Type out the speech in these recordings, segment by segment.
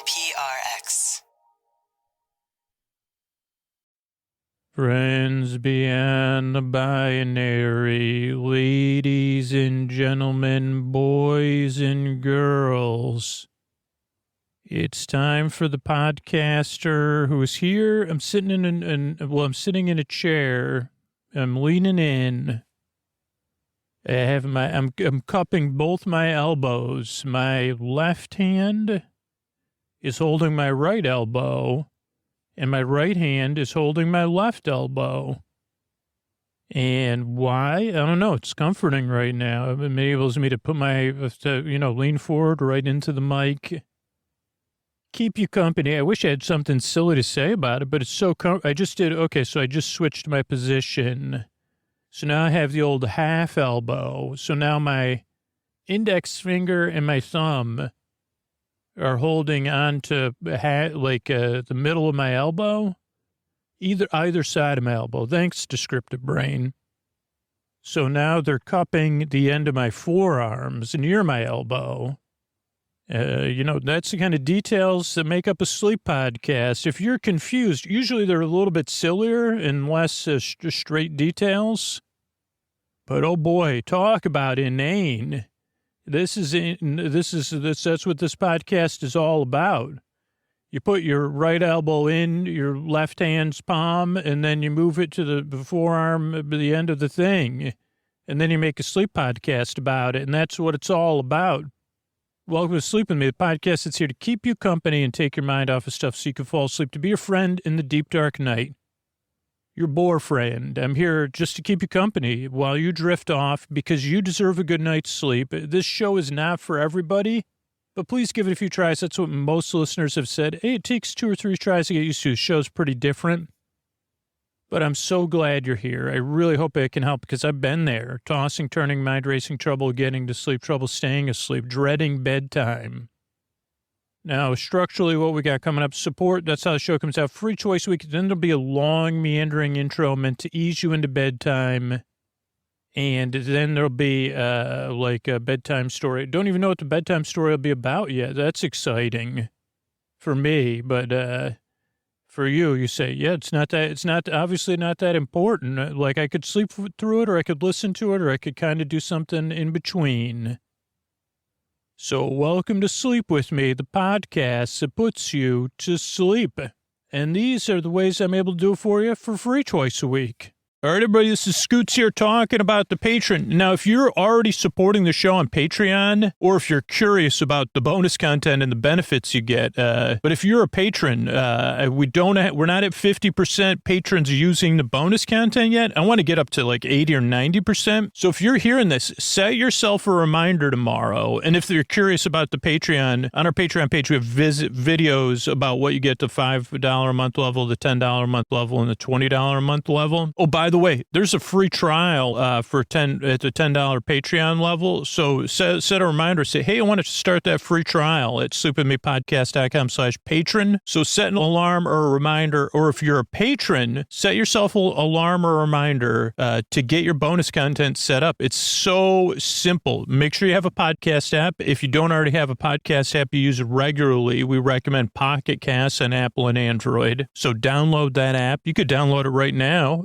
PRX. Friends beyond the binary, ladies and gentlemen, boys and girls. It's time for the podcaster who is here. I'm sitting I'm sitting in a chair. I'm leaning in. I'm cupping both my elbows. My left hand is holding my right elbow, and my right hand is holding my left elbow. And why? I don't know. It's comforting right now. It enables me to put lean forward right into the mic. Keep you company. I wish I had something silly to say about it, but it's so so I just switched my position. So now I have the old half elbow. So now my index finger and my thumb are holding on to the middle of my elbow, either side of my elbow. Thanks, descriptive brain. So now they're cupping the end of my forearms near my elbow. That's the kind of details that make up a sleep podcast. If you're confused, usually they're a little bit sillier and less straight details. But oh boy, talk about inane. That's what this podcast is all about. You put your right elbow in your left hand's palm, and then you move it to the forearm at the end of the thing. And then you make a sleep podcast about it, and that's what it's all about. Welcome to Sleep With Me, the podcast that's here to keep you company and take your mind off of stuff so you can fall asleep, to be your friend in the deep, dark night. Your bore friend. I'm here just to keep you company while you drift off because you deserve a good night's sleep. This show is not for everybody, but please give it a few tries. That's what most listeners have said. Hey, it takes 2 or 3 tries to get used to. The show's pretty different. But I'm so glad you're here. I really hope I can help because I've been there. Tossing, turning, mind racing, trouble getting to sleep, trouble staying asleep, dreading bedtime. Now, structurally, what we got coming up, support, that's how the show comes out. Free choice week, then there'll be a long, meandering intro meant to ease you into bedtime. And then there'll be, a bedtime story. Don't even know what the bedtime story will be about yet. That's exciting for me, but for you say, yeah, it's obviously not that important. Like, I could sleep through it, or I could listen to it, or I could kind of do something in between. So welcome to Sleep With Me, the podcast that puts you to sleep. And these are the ways I'm able to do it for you for free twice a week. All right, everybody, this is Scoots here talking about the patron. Now, if you're already supporting the show on Patreon, or if you're curious about the bonus content and the benefits you get, but if you're a patron, we're not at 50% patrons using the bonus content yet. I want to get up to like 80 or 90%. So if you're hearing this, set yourself a reminder tomorrow. And if you're curious about the Patreon, on our Patreon page, we have videos about what you get the $5 a month level, the $10 a month level, and the $20 a month level. Oh, by the way, there's a free trial at the $10 Patreon level. So set a reminder, say, hey, I want to start that free trial at sleepwithmepodcast.com/patron. So set an alarm or a reminder, or if you're a patron, set yourself an alarm or a reminder to get your bonus content set up. It's so simple. Make sure you have a podcast app. If you don't already have a podcast app you use regularly, we recommend Pocket Casts on Apple and Android. So download that app. You could download it right now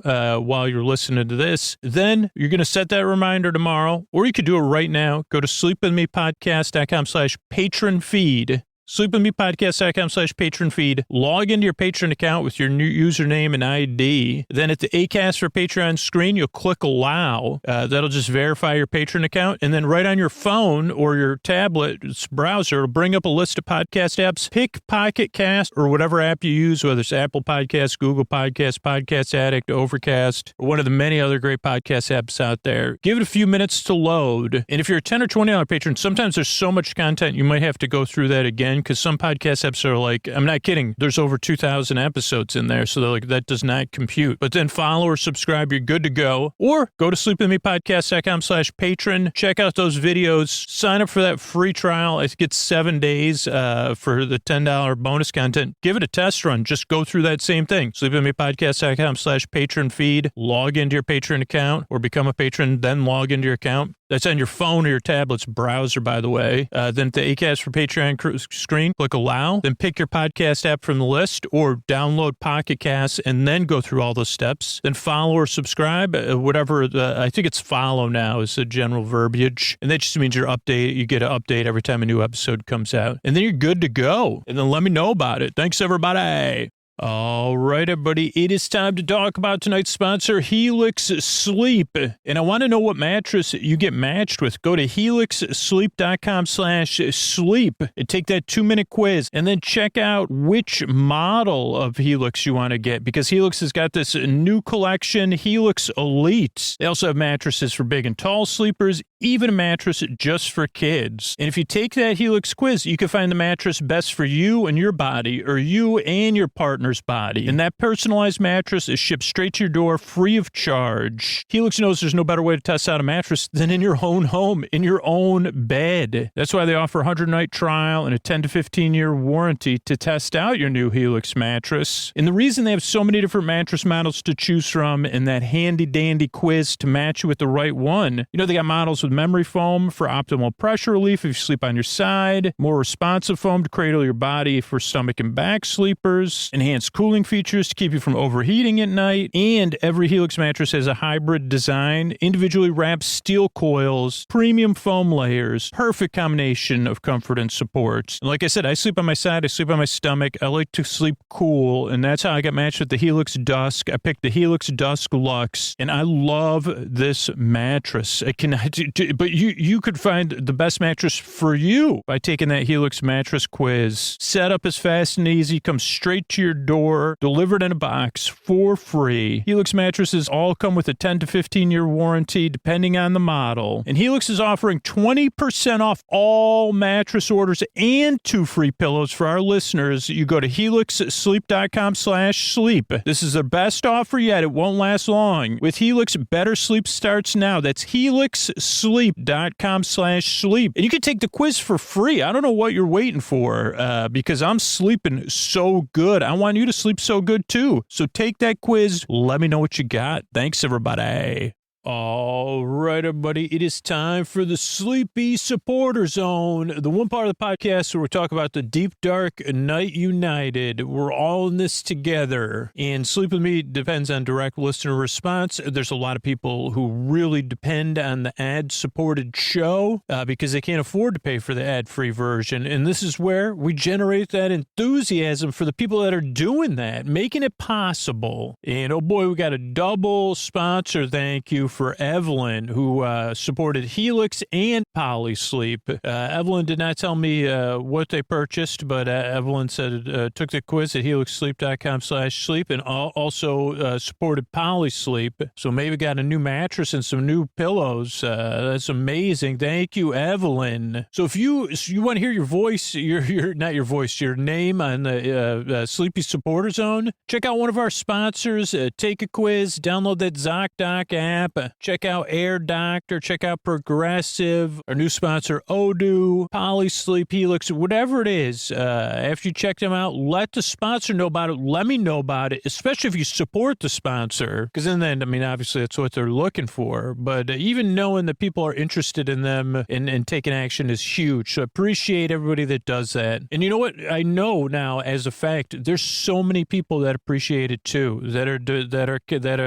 while you're listening to this. Then you're going to set that reminder tomorrow, or you could do it right now. Go to sleepwithmepodcast.com/patron feed. sleepwithmepodcast.com/patron feed. Log into your Patreon account with your new username and ID. Then at the Acast for Patreon screen, you'll click allow. That'll just verify your Patreon account. And then right on your phone or your tablet's browser, it'll bring up a list of podcast apps. Pick Pocket Cast or whatever app you use, whether it's Apple Podcasts, Google Podcasts, Podcast Addict, Overcast, or one of the many other great podcast apps out there. Give it a few minutes to load. And if you're a $10 or $20 patron, sometimes there's so much content you might have to go through that again. Because some podcast apps are like, I'm not kidding, there's over 2,000 episodes in there, so they're like, that does not compute. But then follow or subscribe, you're good to go. Or go to sleepwithmepodcast.com/patron, check out those videos, sign up for that free trial. I think it's 7 days for the $10 bonus content. Give it a test run. Just go through that same thing. Sleepwithmepodcast.com/patron feed, log into your Patreon account, or become a patron, then log into your account. That's on your phone or your tablet's browser, by the way. Then the Acast for Patreon screen, click allow. Then pick your podcast app from the list or download Pocket Cast and then go through all the steps. Then follow or subscribe, whatever. I think it's follow now is the general verbiage. And that just means you get an update every time a new episode comes out. And then you're good to go. And then let me know about it. Thanks, everybody. All right, everybody, it is time to talk about tonight's sponsor, Helix Sleep. And I want to know what mattress you get matched with. Go to helixsleep.com/sleep and take that 2-minute quiz and then check out which model of Helix you want to get, because Helix has got this new collection, Helix Elite. They also have mattresses for big and tall sleepers, even a mattress just for kids. And if you take that Helix quiz, you can find the mattress best for you and your body, or you and your partner's body. And that personalized mattress is shipped straight to your door free of charge. Helix knows there's no better way to test out a mattress than in your own home, in your own bed. That's why they offer a 100-night trial and a 10 to 15-year warranty to test out your new Helix mattress. And the reason they have so many different mattress models to choose from and that handy-dandy quiz to match you with the right one, they got models with memory foam for optimal pressure relief if you sleep on your side, more responsive foam to cradle your body for stomach and back sleepers, enhanced cooling features to keep you from overheating at night, and every Helix mattress has a hybrid design, individually wrapped steel coils, premium foam layers, perfect combination of comfort and support. And like I said, I sleep on my side, I sleep on my stomach, I like to sleep cool, and that's how I got matched with the Helix Dusk. I picked the Helix Dusk Luxe, and I love this mattress. But you could find the best mattress for you by taking that Helix mattress quiz. Setup is fast and easy, comes straight to your door, delivered in a box for free. Helix mattresses all come with a 10 to 15-year warranty depending on the model. And Helix is offering 20% off all mattress orders and 2 free pillows for our listeners. You go to helixsleep.com/sleep. This is their best offer yet. It won't last long. With Helix, better sleep starts now. That's helixsleep.com/sleep. And you can take the quiz for free. I don't know what you're waiting for, because I'm sleeping so good. I want you to sleep so good too. So take that quiz. Let me know what you got. Thanks, everybody. All right, everybody, it is time for the Sleepy Supporter Zone, the one part of the podcast where we talk about the deep, dark night united. We're all in this together, and Sleep With Me depends on direct listener response. There's a lot of people who really depend on the ad-supported show because they can't afford to pay for the ad-free version, and this is where we generate that enthusiasm for the people that are doing that, making it possible. And oh boy, we got a double sponsor thank you for Evelyn, who supported Helix and Polysleep. Evelyn did not tell me what they purchased, but Evelyn said took the quiz at helixsleep.com/sleep and also supported Polysleep. So maybe got a new mattress and some new pillows. That's amazing. Thank you, Evelyn. So if you want to hear your voice, your not your voice, your name on the Sleepy Supporter Zone, check out one of our sponsors. Take a quiz, download that ZocDoc app. Check out Air Doctor, check out Progressive, our new sponsor Odoo, Polysleep, Helix, whatever it is. After you check them out, let the sponsor know about it. Let me know about it, especially if you support the sponsor, because then, I mean, obviously that's what they're looking for. But even knowing that people are interested in them and taking action is huge. So I appreciate everybody that does that. And you know what? I know now as a fact, there's so many people that appreciate it too, that are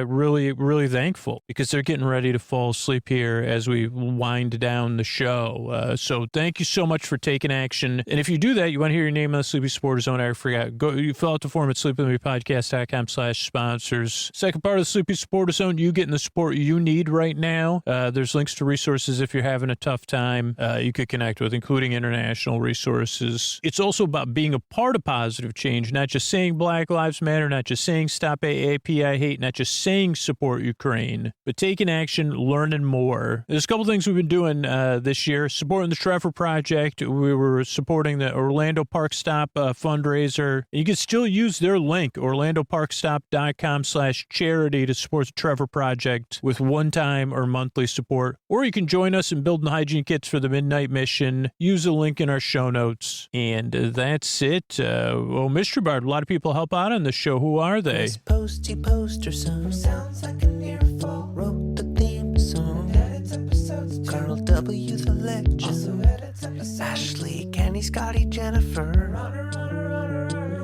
really, really thankful because they're getting ready to fall asleep here as we wind down the show. So thank you so much for taking action. And if you do that, you want to hear your name on the Sleepy Supporter Zone, I forgot. You fill out the form at sleepwithmepodcast.com/sponsors. Second part of the Sleepy Supporter Zone, you getting the support you need right now. There's links to resources if you're having a tough time you could connect with, including international resources. It's also about being a part of positive change, not just saying Black Lives Matter, not just saying stop AAP, I hate, not just saying support Ukraine, but taking action, learning more. There's a couple things we've been doing this year. Supporting the Trevor Project. We were supporting the Orlando Park Stop fundraiser. You can still use their link, orlandoparkstop.com/charity, to support the Trevor Project with one-time or monthly support. Or you can join us in building hygiene kits for the Midnight Mission. Use the link in our show notes. And that's it. Well, Mystery Bard, a lot of people help out on this show. Who are they? This posty poster son sounds like an earful. Wrote the theme song. That it's episodes. Carl W the legend. Also edits episodes. Ashley, Kenny, Scotty, Jennifer.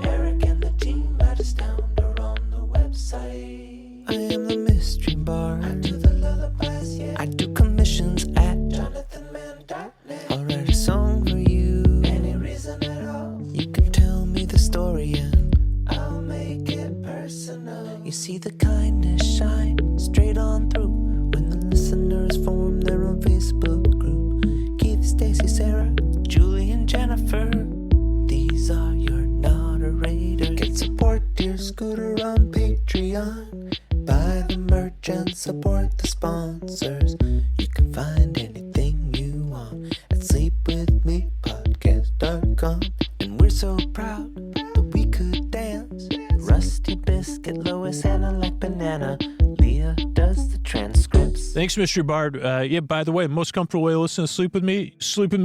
Eric and the team at Astound are on the website. I am the mystery bard. I do the lullabies, yeah. I do commissions at jonathanmann.net. I'll write a song for you. Any reason at all. You can tell me the story and I'll make it personal. You see the kindness shine straight on through when the listeners form their own Facebook group. Keith, Stacy, Sarah, Julie, and Jennifer. These are your moderators. Get support dear Scooter on Patreon. Buy the merch and support the sponsors. You can find anything you want at sleepwithmepodcast.com. And we're so proud that we could dance. Rusty Biscuit, Lois, Anna like banana. Leah does the transcripts. Thanks, Mr. Bard. Yeah, by the way, most comfortable way to listen to Sleep With Me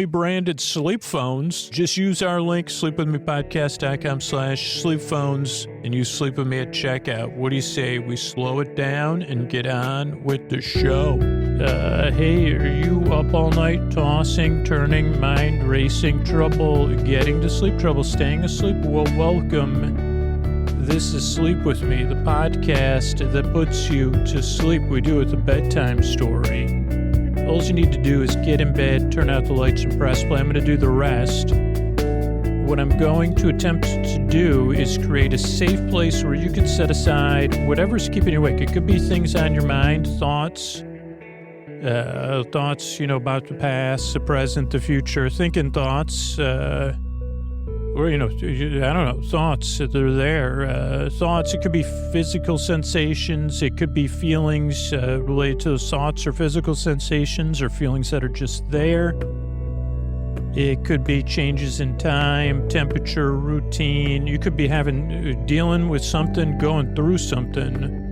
branded sleep phones. Just use our link, sleepwithmepodcast.com/sleep-phones, and use Sleep With Me at checkout. What do you say we slow it down and get on with the show? Hey, are you up all night tossing, turning, mind racing, trouble getting to sleep, trouble staying asleep? Well, welcome. This is Sleep With Me, the podcast that puts you to sleep. We do it with a bedtime story. All you need to do is get in bed, turn out the lights, and press play. I'm going to do the rest. What I'm going to attempt to do is create a safe place where you can set aside whatever's keeping you awake. It could be things on your mind, thoughts, about the past, the present, the future, thinking thoughts, or, I don't know, thoughts that are there. Thoughts, it could be physical sensations. It could be feelings related to those thoughts or physical sensations or feelings that are just there. It could be changes in time, temperature, routine. You could be dealing with something, going through something.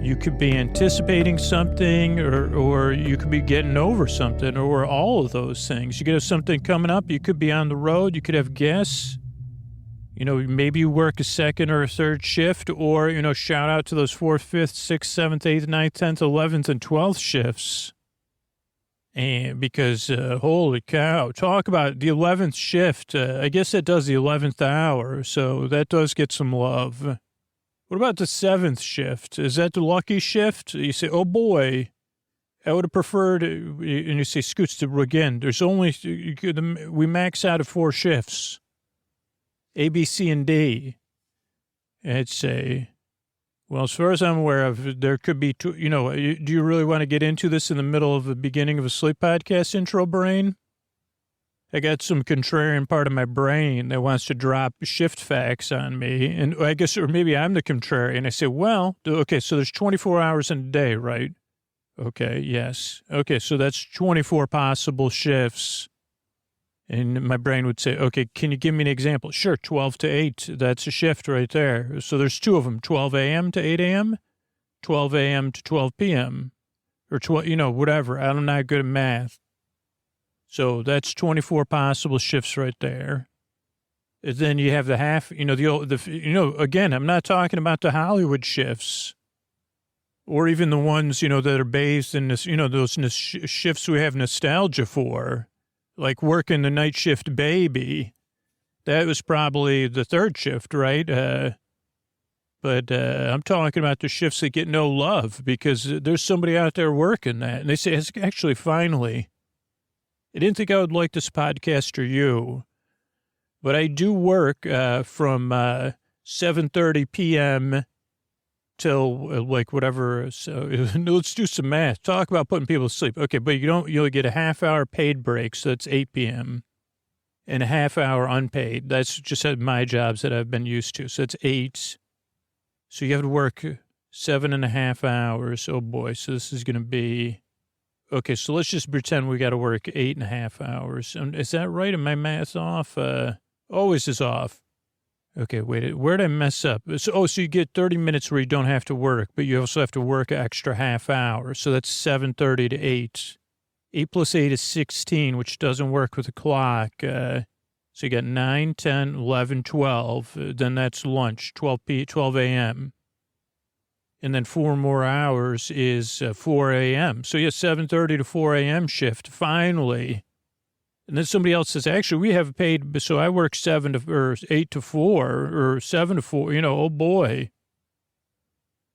You could be anticipating something, or you could be getting over something, or all of those things. You could have something coming up. You could be on the road. You could have guests. Maybe you work a second or a third shift, or, shout out to those 4th, 5th, 6th, 7th, 8th, 9th, 10th, 11th, and 12th shifts. And because, holy cow, talk about the 11th shift. I guess that does the 11th hour, so that does get some love. What about the 7th shift? Is that the lucky shift? You say, oh boy, I would have preferred, and you say, Scoots, again, there's only, we max out at 4 shifts. A, B, C, and D. I'd say, well, as far as I'm aware of, there could be two, do you really want to get into this in the middle of the beginning of a sleep podcast intro, brain? I got some contrarian part of my brain that wants to drop shift facts on me. And I guess, or maybe I'm the contrarian. I say, well, okay, so there's 24 hours in a day, right? Okay, yes. Okay, so that's 24 possible shifts. And my brain would say, okay, can you give me an example? Sure, 12 to 8, that's a shift right there. So there's 2 of them, 12 a.m. to 8 a.m., 12 a.m. to 12 p.m., or 12, whatever. I'm not good at math. So that's 24 possible shifts right there. And then you have the half, again, I'm not talking about the Hollywood shifts or even the ones, that are based in this, those shifts we have nostalgia for, like working the night shift baby. That was probably the 3rd shift, right? But I'm talking about the shifts that get no love because there's somebody out there working that. And they say, it's actually finally, I didn't think I would like this podcast or you, but I do work from 7:30 p.m. till whatever. So let's do some math. Talk about putting people to sleep. Okay, but you'll get a half-hour paid break, so that's 8 p.m., and a half-hour unpaid. That's just my jobs that I've been used to. So it's 8. So you have to work 7.5 hours. Oh, boy. So this is going to be... Okay, so let's just pretend we got to work 8.5 hours. Is that right? Am my math off? Always is off. Okay, wait, where did I mess up? So you get 30 minutes where you don't have to work, but you also have to work an extra half hour. So that's 7:30 to 8. 8 plus 8 is 16, which doesn't work with the clock. So you got 9, 10, 11, 12. Then that's lunch, 12 a.m. And then 4 more hours is 4 a.m. So, 7:30 to 4 a.m. shift, finally. And then somebody else says, actually, we have paid, so I work 8 to 4 or 7 to 4, oh boy.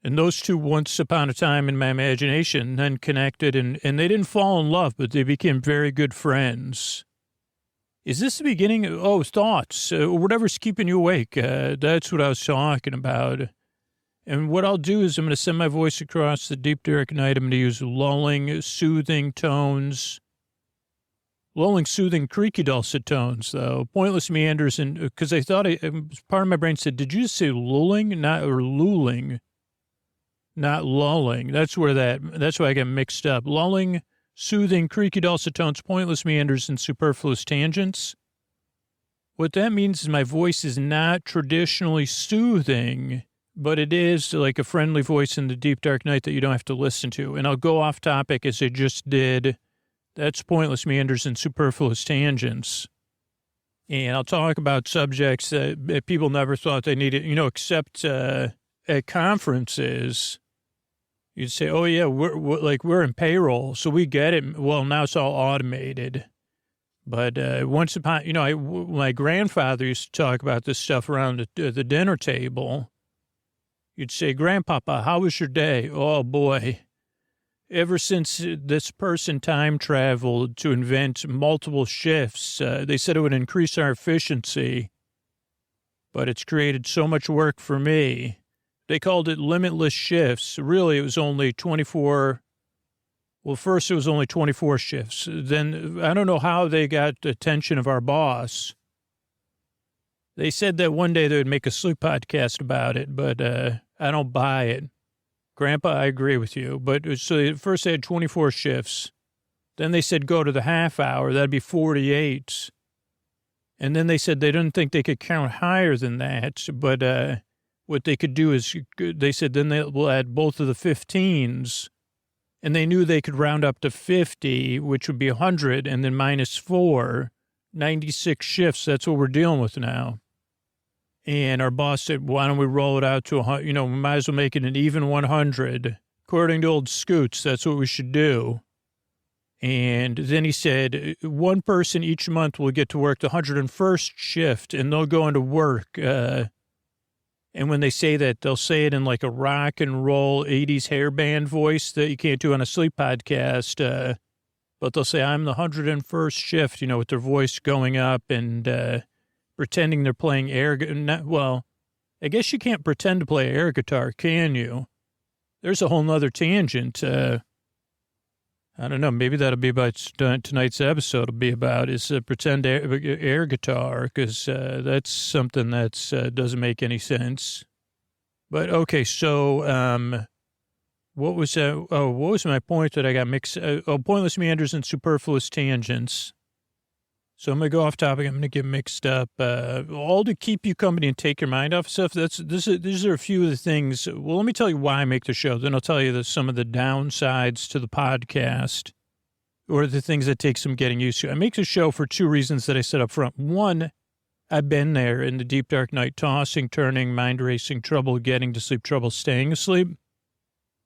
And those two, once upon a time in my imagination, then connected and they didn't fall in love, but they became very good friends. Is this the beginning? Oh, thoughts, whatever's keeping you awake. That's what I was talking about. And what I'll do is I'm going to send my voice across the deep, dark night. I'm going to use lulling, soothing tones. Lulling, soothing, creaky, dulcet tones, though. Pointless meanders, and because I thought, part of my brain said, did you just say lulling, or lulling? Not lulling. That's why I got mixed up. Lulling, soothing, creaky, dulcet tones, pointless meanders, and superfluous tangents. What that means is my voice is not traditionally soothing, but it is like a friendly voice in the deep, dark night that you don't have to listen to. And I'll go off topic as I just did. That's pointless meanders and superfluous tangents. And I'll talk about subjects that people never thought they needed, except at conferences. You'd say, oh, yeah, we're in payroll, so we get it. Well, now it's all automated. But once upon, my grandfather used to talk about this stuff around the dinner table. You'd say, Grandpapa, how was your day? Oh, boy. Ever since this person time traveled to invent multiple shifts, they said it would increase our efficiency, but it's created so much work for me. They called it limitless shifts. Really, it was only 24. Well, first it was only 24 shifts. Then I don't know how they got the attention of our boss. They said that one day they would make a sleep podcast about it, but I don't buy it. Grandpa, I agree with you. But so first they had 24 shifts. Then they said go to the half hour. That'd be 48. And then they said they didn't think they could count higher than that. But what they could do is, they said then they'll add both of the 15s. And they knew they could round up to 50, which would be 100, and then minus 4, 96 shifts. That's what we're dealing with now. And our boss said, why don't we roll it out to 100? We might as well make it an even 100. According to old Scoots, that's what we should do. And then he said, one person each month will get to work the 101st shift, and they'll go into work. And when they say that, they'll say it in like a rock and roll 80s hair band voice that you can't do on a sleep podcast. But they'll say, I'm the 101st shift, with their voice going up and pretending they're playing air. Well, I guess you can't pretend to play air guitar, can you? There's a whole nother tangent. I don't know. Maybe that'll be about tonight's episode. Will be about is pretend air guitar, because that's something that doesn't make any sense. But okay, so what was that? Oh, what was my point that I got mixed? Pointless meanders and superfluous tangents. So I'm going to go off topic. I'm going to get mixed up. All to keep you company and take your mind off stuff. These are a few of the things. Well, let me tell you why I make the show. Then I'll tell you some of the downsides to the podcast or the things that take some getting used to. I make the show for 2 reasons that I set up front. One, I've been there in the deep, dark night, tossing, turning, mind racing, trouble getting to sleep, trouble staying asleep.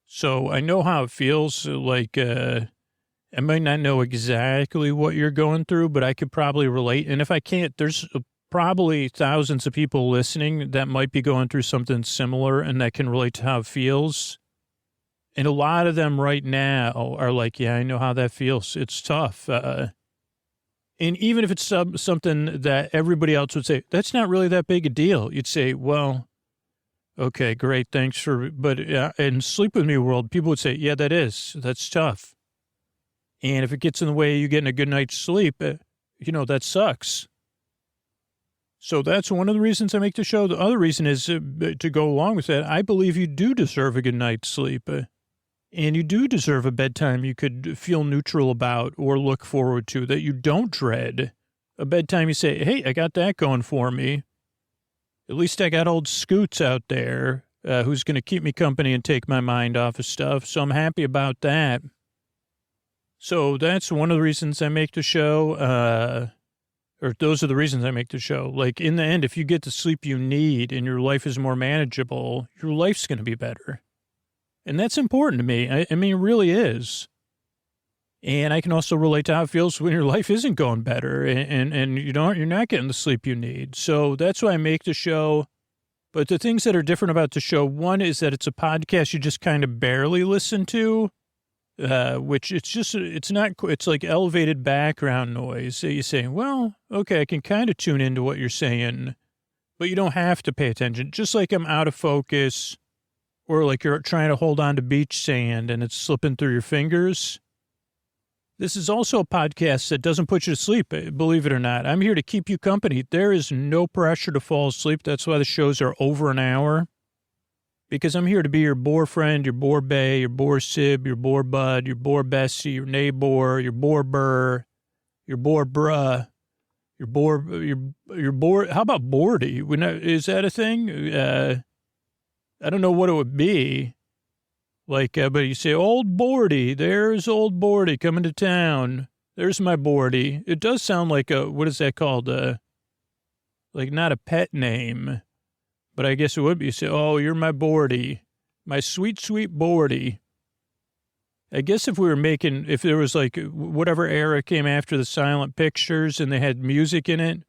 So I know how it feels like, I might not know exactly what you're going through, but I could probably relate. And if I can't, there's probably thousands of people listening that might be going through something similar and that can relate to how it feels. And a lot of them right now are like, yeah, I know how that feels. It's tough. And even if it's something that everybody else would say, that's not really that big a deal. You'd say, well, okay, great. Thanks for, but in Sleep With Me world, people would say, yeah, that's tough. And if it gets in the way of you getting a good night's sleep, that sucks. So that's one of the reasons I make the show. The other reason is to go along with that. I believe you do deserve a good night's sleep. And you do deserve a bedtime you could feel neutral about or look forward to, that you don't dread. A bedtime you say, hey, I got that going for me. At least I got old Scoots out there who's going to keep me company and take my mind off of stuff. So I'm happy about that. So that's one of the reasons I make the show, or those are the reasons I make the show. Like, in the end, if you get the sleep you need and your life is more manageable, your life's going to be better. And that's important to me. I mean, it really is. And I can also relate to how it feels when your life isn't going better and you're not getting the sleep you need. So that's why I make the show. But the things that are different about the show, one is that it's a podcast you just kind of barely listen to, which it's like elevated background noise. So you're saying, well, okay, I can kind of tune into what you're saying, but you don't have to pay attention. Just like I'm out of focus or like you're trying to hold on to beach sand and it's slipping through your fingers. This is also a podcast that doesn't put you to sleep, believe it or not. I'm here to keep you company. There is no pressure to fall asleep. That's why the shows are over an hour. Because I'm here to be your bore friend, your bore bae, your bore sib, your bore bud, your bore bestie, your neighbor, your bore burr, your bore bruh, your bore, how about bordy? Is that a thing? I don't know what it would be. Like, but you say, old Bordy, there's old Bordy coming to town. There's my Bordy. It does sound like what is that called? Like not a pet name, but I guess it would be. You say, oh, you're my Bordy, my sweet, sweet Bordy. I guess if there was like whatever era came after the silent pictures and they had music in it,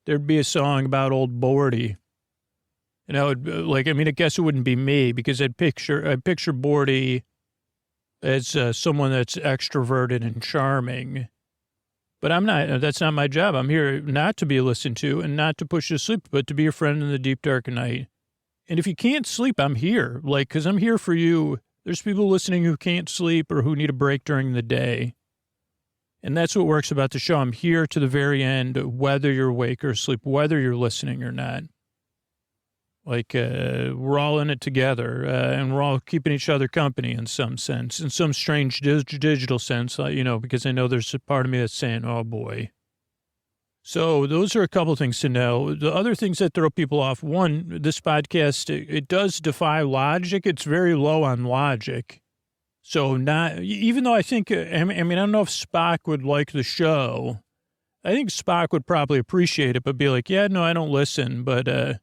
there'd be a song about old Bordy. And I would I guess it wouldn't be me because I'd picture Bordy as someone that's extroverted and charming. But I'm not, that's not my job. I'm here not to be listened to and not to push you to sleep, but to be your friend in the deep dark of night. And if you can't sleep, I'm here. Because I'm here for you. There's people listening who can't sleep or who need a break during the day. And that's what works about the show. I'm here to the very end, whether you're awake or asleep, whether you're listening or not. We're all in it together, and we're all keeping each other company in some sense, in some strange digital sense, because I know there's a part of me that's saying, oh, boy. So those are a couple things to know. The other things that throw people off, one, this podcast, it does defy logic. It's very low on logic. So even though I think, I don't know if Spock would like the show. I think Spock would probably appreciate it, but be like, yeah, no, I don't listen, but...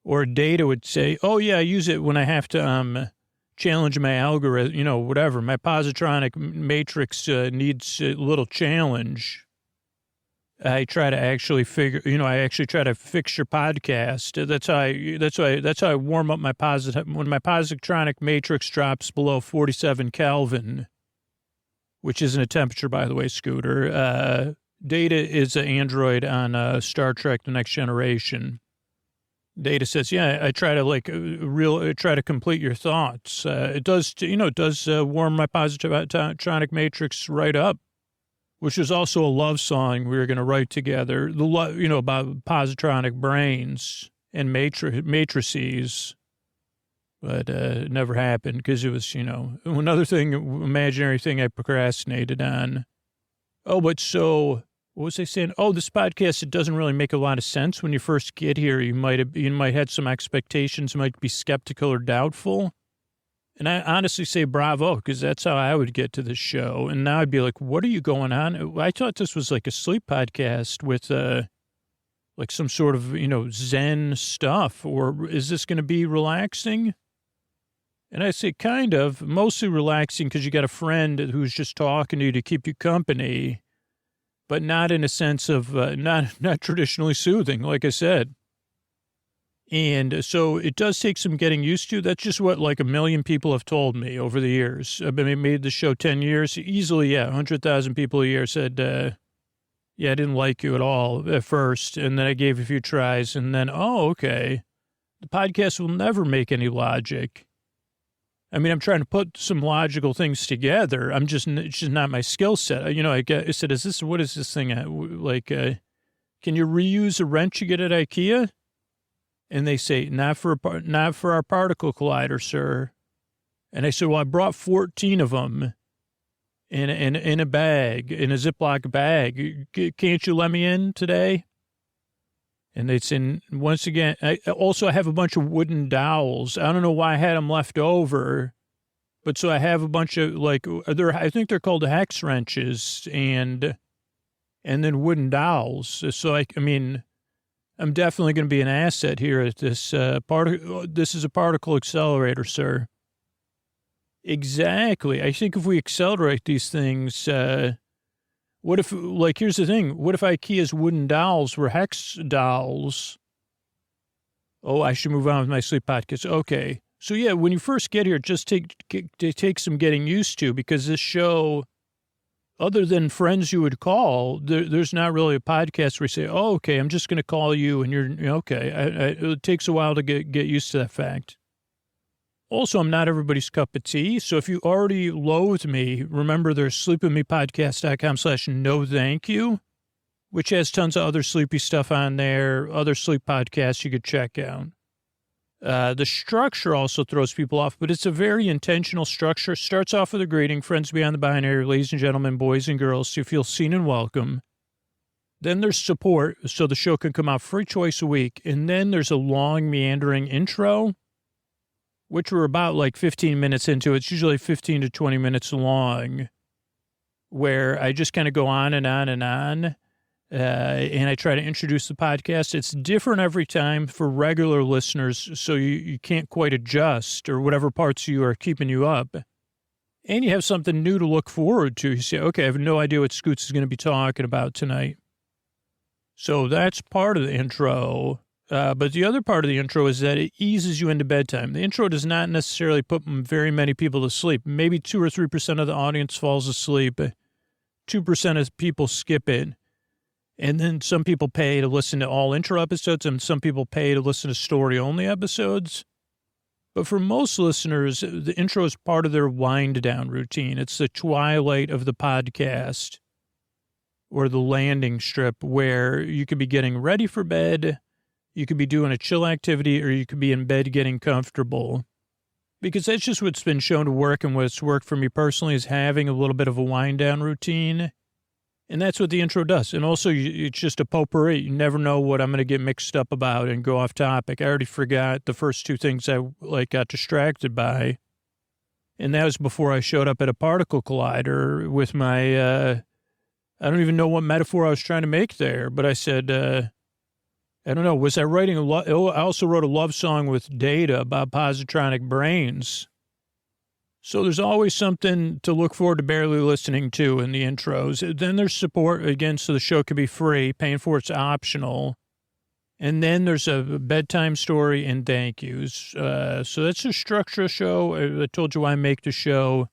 Or Data would say, oh, yeah, I use it when I have to challenge my algorithm, whatever. My positronic matrix needs a little challenge. I try to actually try to fix your podcast. That's how I warm up my when my positronic matrix drops below 47 Kelvin, which isn't a temperature, by the way, Scooter. Data is an android on Star Trek: The Next Generation. Data says, yeah, I try to try to complete your thoughts. It does warm my positronic matrix right up, which is also a love song we were going to write together. About positronic brains and matrices, but it never happened because it was, another thing, imaginary thing I procrastinated on. Oh, but so. What was I saying? Oh, this podcast, it doesn't really make a lot of sense when you first get here. You might have some expectations, might be skeptical or doubtful. And I honestly say bravo, because that's how I would get to this show. And now I'd be like, what are you going on? I thought this was like a sleep podcast with like some sort of, Zen stuff. Or is this going to be relaxing? And I say kind of, mostly relaxing because you got a friend who's just talking to you to keep you company. But not in a sense of not traditionally soothing, like I said. And so it does take some getting used to. That's just what like 1 million people have told me over the years. I've been made the show 10 years. Easily, 100,000 people a year said, yeah, I didn't like you at all at first. And then I gave a few tries. And then, oh, okay. The podcast will never make any logic. I'm trying to put some logical things together. It's just not my skill set. I said, what is this thing? Can you reuse a wrench you get at IKEA? And they say, not for our particle collider, sir. And I said, well, I brought 14 of them in a bag, in a Ziploc bag. Can't you let me in today? And they'd say, once again, I have a bunch of wooden dowels. I don't know why I had them left over, but so I have a bunch of I think they're called hex wrenches and then wooden dowels. So I'm definitely going to be an asset here at this this is a particle accelerator, sir. Exactly. I think if we accelerate these things, what if, like, here's the thing. What if IKEA's wooden dolls were hex dolls? Oh, I should move on with my sleep podcast. Okay. So, yeah, when you first get here, just take some getting used to, because this show, other than friends you would call, there's not really a podcast where you say, oh, okay, I'm just going to call you and you're okay. It takes a while to get used to that fact. Also, I'm not everybody's cup of tea. So if you already loathe me, remember there's sleepwithmepodcast.com/no thank you, which has tons of other sleepy stuff on there, other sleep podcasts you could check out. The structure also throws people off, but it's a very intentional structure. Starts off with a greeting, friends beyond the binary, ladies and gentlemen, boys and girls, so you feel seen and welcome. Then there's support, so the show can come out free twice a week. And then there's a long, meandering intro, which we're about like 15 minutes into. It's usually 15 to 20 minutes long, where I just kind of go on and on and on. And I try to introduce the podcast. It's different every time for regular listeners, so you can't quite adjust or whatever parts you are keeping you up. And you have something new to look forward to. You say, okay, I have no idea what Scoots is going to be talking about tonight. So that's part of the intro. But the other part of the intro is that it eases you into bedtime. The intro does not necessarily put very many people to sleep. Maybe 2 or 3% of the audience falls asleep. 2% of people skip it. And then some people pay to listen to all intro episodes, and some people pay to listen to story-only episodes. But for most listeners, the intro is part of their wind-down routine. It's the twilight of the podcast, or the landing strip, where you could be getting ready for bed, you could be doing a chill activity, or you could be in bed getting comfortable. Because that's just what's been shown to work, and what's worked for me personally is having a little bit of a wind-down routine. And that's what the intro does. And also, it's just a potpourri. You never know what I'm going to get mixed up about and go off topic. I already forgot the first two things I got distracted by. And that was before I showed up at a particle collider with my, I don't even know what metaphor I was trying to make there. But I said, I don't know, was I writing I also wrote a love song with Data about positronic brains. So there's always something to look forward to barely listening to in the intros. Then there's support, again, so the show can be free. Paying for it's optional. And then there's a bedtime story and thank yous. So that's a structure show. I told you why I make the show.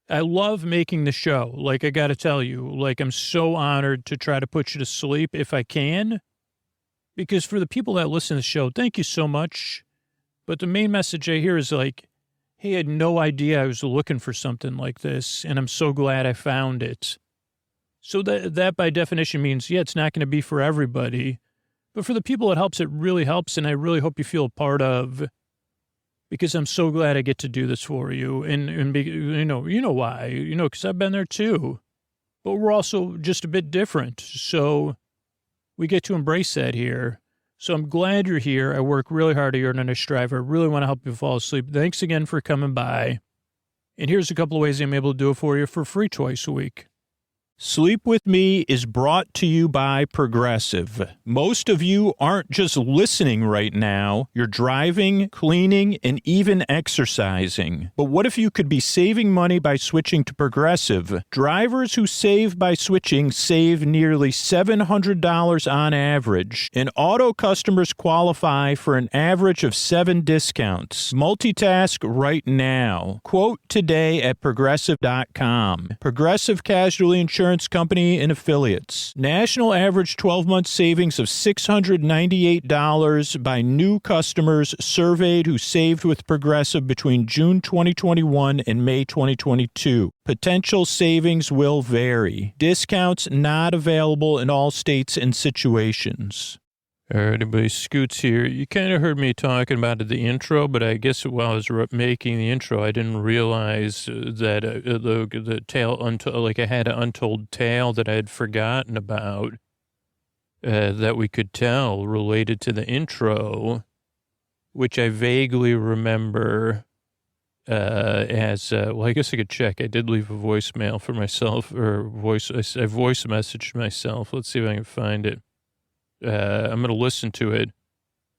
I love making the show. Like, I got to tell you, like, I'm so honored to try to put you to sleep if I can. Because for the people that listen to the show, thank you so much. But the main message I hear is like, hey, I had no idea I was looking for something like this, and I'm so glad I found it. So that by definition means, yeah, it's not going to be for everybody. But for the people it helps, it really helps, and I really hope you feel a part of, because I'm so glad I get to do this for you. And you know why, because I've been there too. But we're also just a bit different, so we get to embrace that here. So I'm glad you're here. I work really hard here and I strive. I really want to help you fall asleep. Thanks again for coming by. And here's a couple of ways I'm able to do it for you for free twice a week. Sleep With Me is brought to you by Progressive. Most of you aren't just listening right now. You're driving, cleaning, and even exercising. But what if you could be saving money by switching to Progressive? Drivers who save by switching save nearly $700 on average. And auto customers qualify for an average of 7 discounts. Multitask right now. Quote today at Progressive.com. Progressive Casualty Insurance Company and Affiliates. National average 12-month savings of $698 by new customers surveyed who saved with Progressive between June 2021 and May 2022. Potential savings will vary. Discounts not available in all states and situations. All right, everybody, Scoots here. You kind of heard me talking about it, the intro, but I guess while I was making the intro, I didn't realize that the tale, like I had an untold tale that I had forgotten about that we could tell related to the intro, which I vaguely remember as, well, I guess I could check. I did leave a voicemail for myself, or I voice messaged myself. Let's see if I can find it. I'm going to listen to it.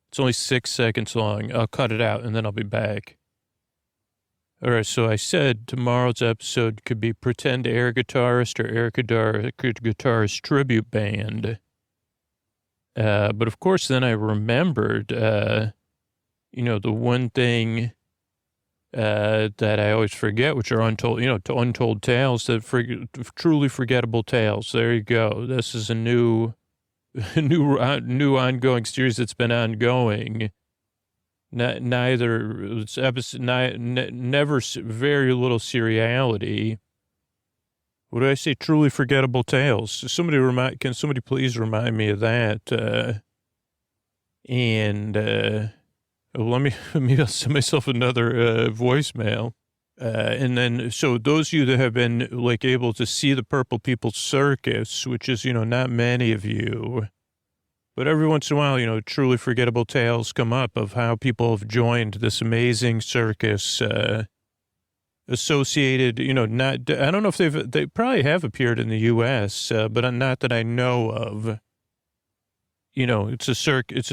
It's only 6 seconds long. I'll cut it out and then I'll be back. All right, so I said tomorrow's episode could be Pretend Air Guitarist or Air Guitarist Tribute Band. But of course, then I remembered, the one thing that I always forget, which are untold, untold tales, truly forgettable tales. There you go. This is a new ongoing series that's been ongoing. Neither it's episode, never very little seriality. What did I say? Truly forgettable tales. Can somebody please remind me of that? Maybe I'll send myself another voicemail. And then, so those of you that have been able to see the Purple Peoples Circus, which is, not many of you, but every once in a while, truly forgettable tales come up of how people have joined this amazing circus, associated, I don't know if they probably have appeared in the U.S., but not that I know of. It's a circus,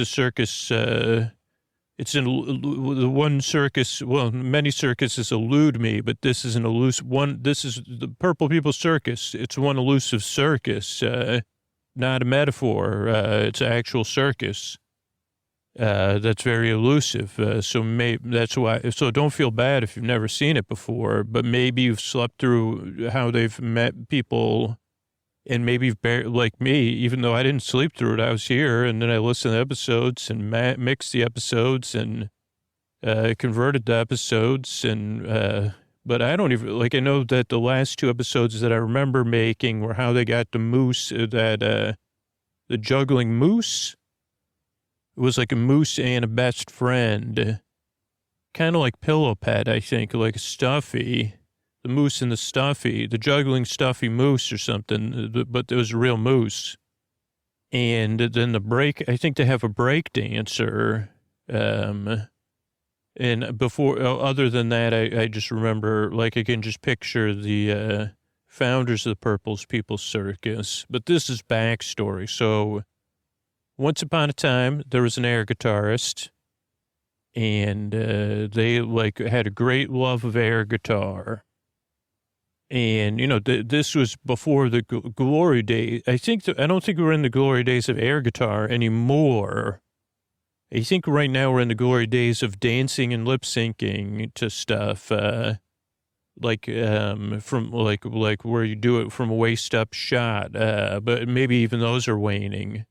it's in the one circus, well, many circuses elude me, but this is an elusive one. This is the Purple Peoples Circus. It's one elusive circus, not a metaphor. It's an actual circus. That's very elusive. That's why. So don't feel bad if you've never seen it before, but maybe you've slept through how they've met people, and maybe you've like me, even though I didn't sleep through it, I was here, and then I listened to episodes and mixed the episodes and converted the episodes, and but I don't even I know that the last two episodes that I remember making were how they got the moose, the juggling moose. It was like a moose and a best friend, kind of like Pillow Pet, I think, like Stuffy, the moose and the Stuffy, the juggling Stuffy moose or something, but there was a real moose. And then I think they have a break dancer. And before, other than that, I just remember, I can just picture the founders of the Purple Peoples Circus. But this is backstory. So once upon a time, there was an air guitarist, and they had a great love of air guitar. And, this was before the glory days. I don't think we're in the glory days of air guitar anymore. I think right now we're in the glory days of dancing and lip syncing to stuff, from where you do it from a waist up shot. But maybe even those are waning.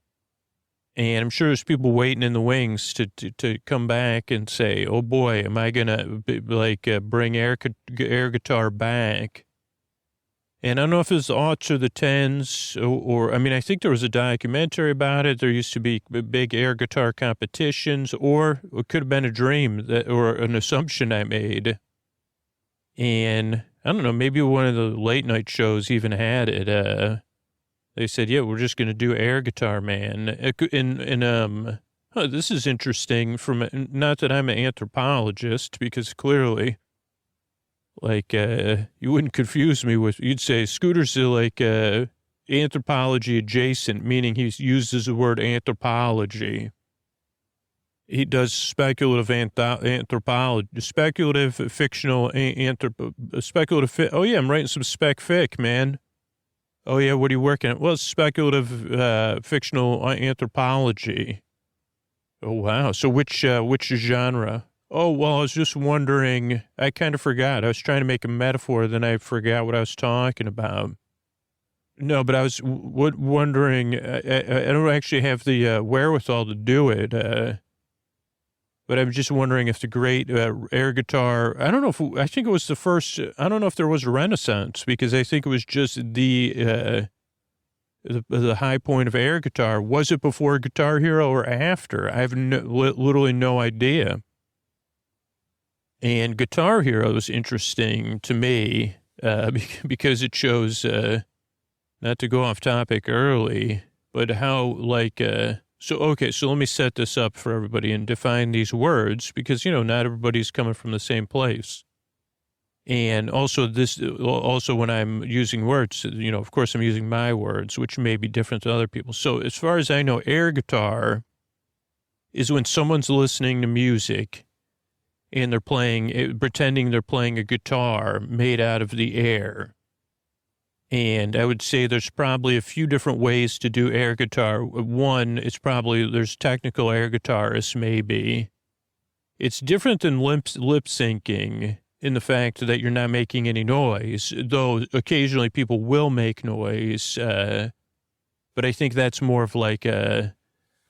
And I'm sure there's people waiting in the wings to come back and say, oh boy, am I going to bring air guitar back? And I don't know if it's the aughts or the tens, or I think there was a documentary about it. There used to be big air guitar competitions, or it could have been a dream or an assumption I made. And I don't know, maybe one of the late night shows even had it. They said, yeah, we're just going to do air guitar, man. This is interesting not that I'm an anthropologist, because clearly, you wouldn't confuse me you'd say Scooter's anthropology adjacent, meaning he uses the word anthropology. He does speculative anthropology, speculative fictional speculative. Oh yeah, I'm writing some spec fic, man. Oh yeah, what are you working at? Well, it's speculative fictional anthropology. Oh wow. So which genre? Oh, well, I was just wondering, I kind of forgot. I was trying to make a metaphor, then I forgot what I was talking about. No, but I was wondering, I don't actually have the wherewithal to do it, but I'm just wondering if the great air guitar, I don't know I think it was the first, I don't know if there was a renaissance, because I think it was just the high point of air guitar. Was it before Guitar Hero or after? I have literally no idea. And Guitar Hero is interesting to me because it shows, not to go off topic early, but how so let me set this up for everybody and define these words, because, not everybody's coming from the same place. And also when I'm using words, of course I'm using my words, which may be different to other people. So as far as I know, air guitar is when someone's listening to music and they're pretending they're playing a guitar made out of the air. And I would say there's probably a few different ways to do air guitar. One, there's technical air guitarists, maybe. It's different than lip syncing in the fact that you're not making any noise, though occasionally people will make noise. But I think that's more of like a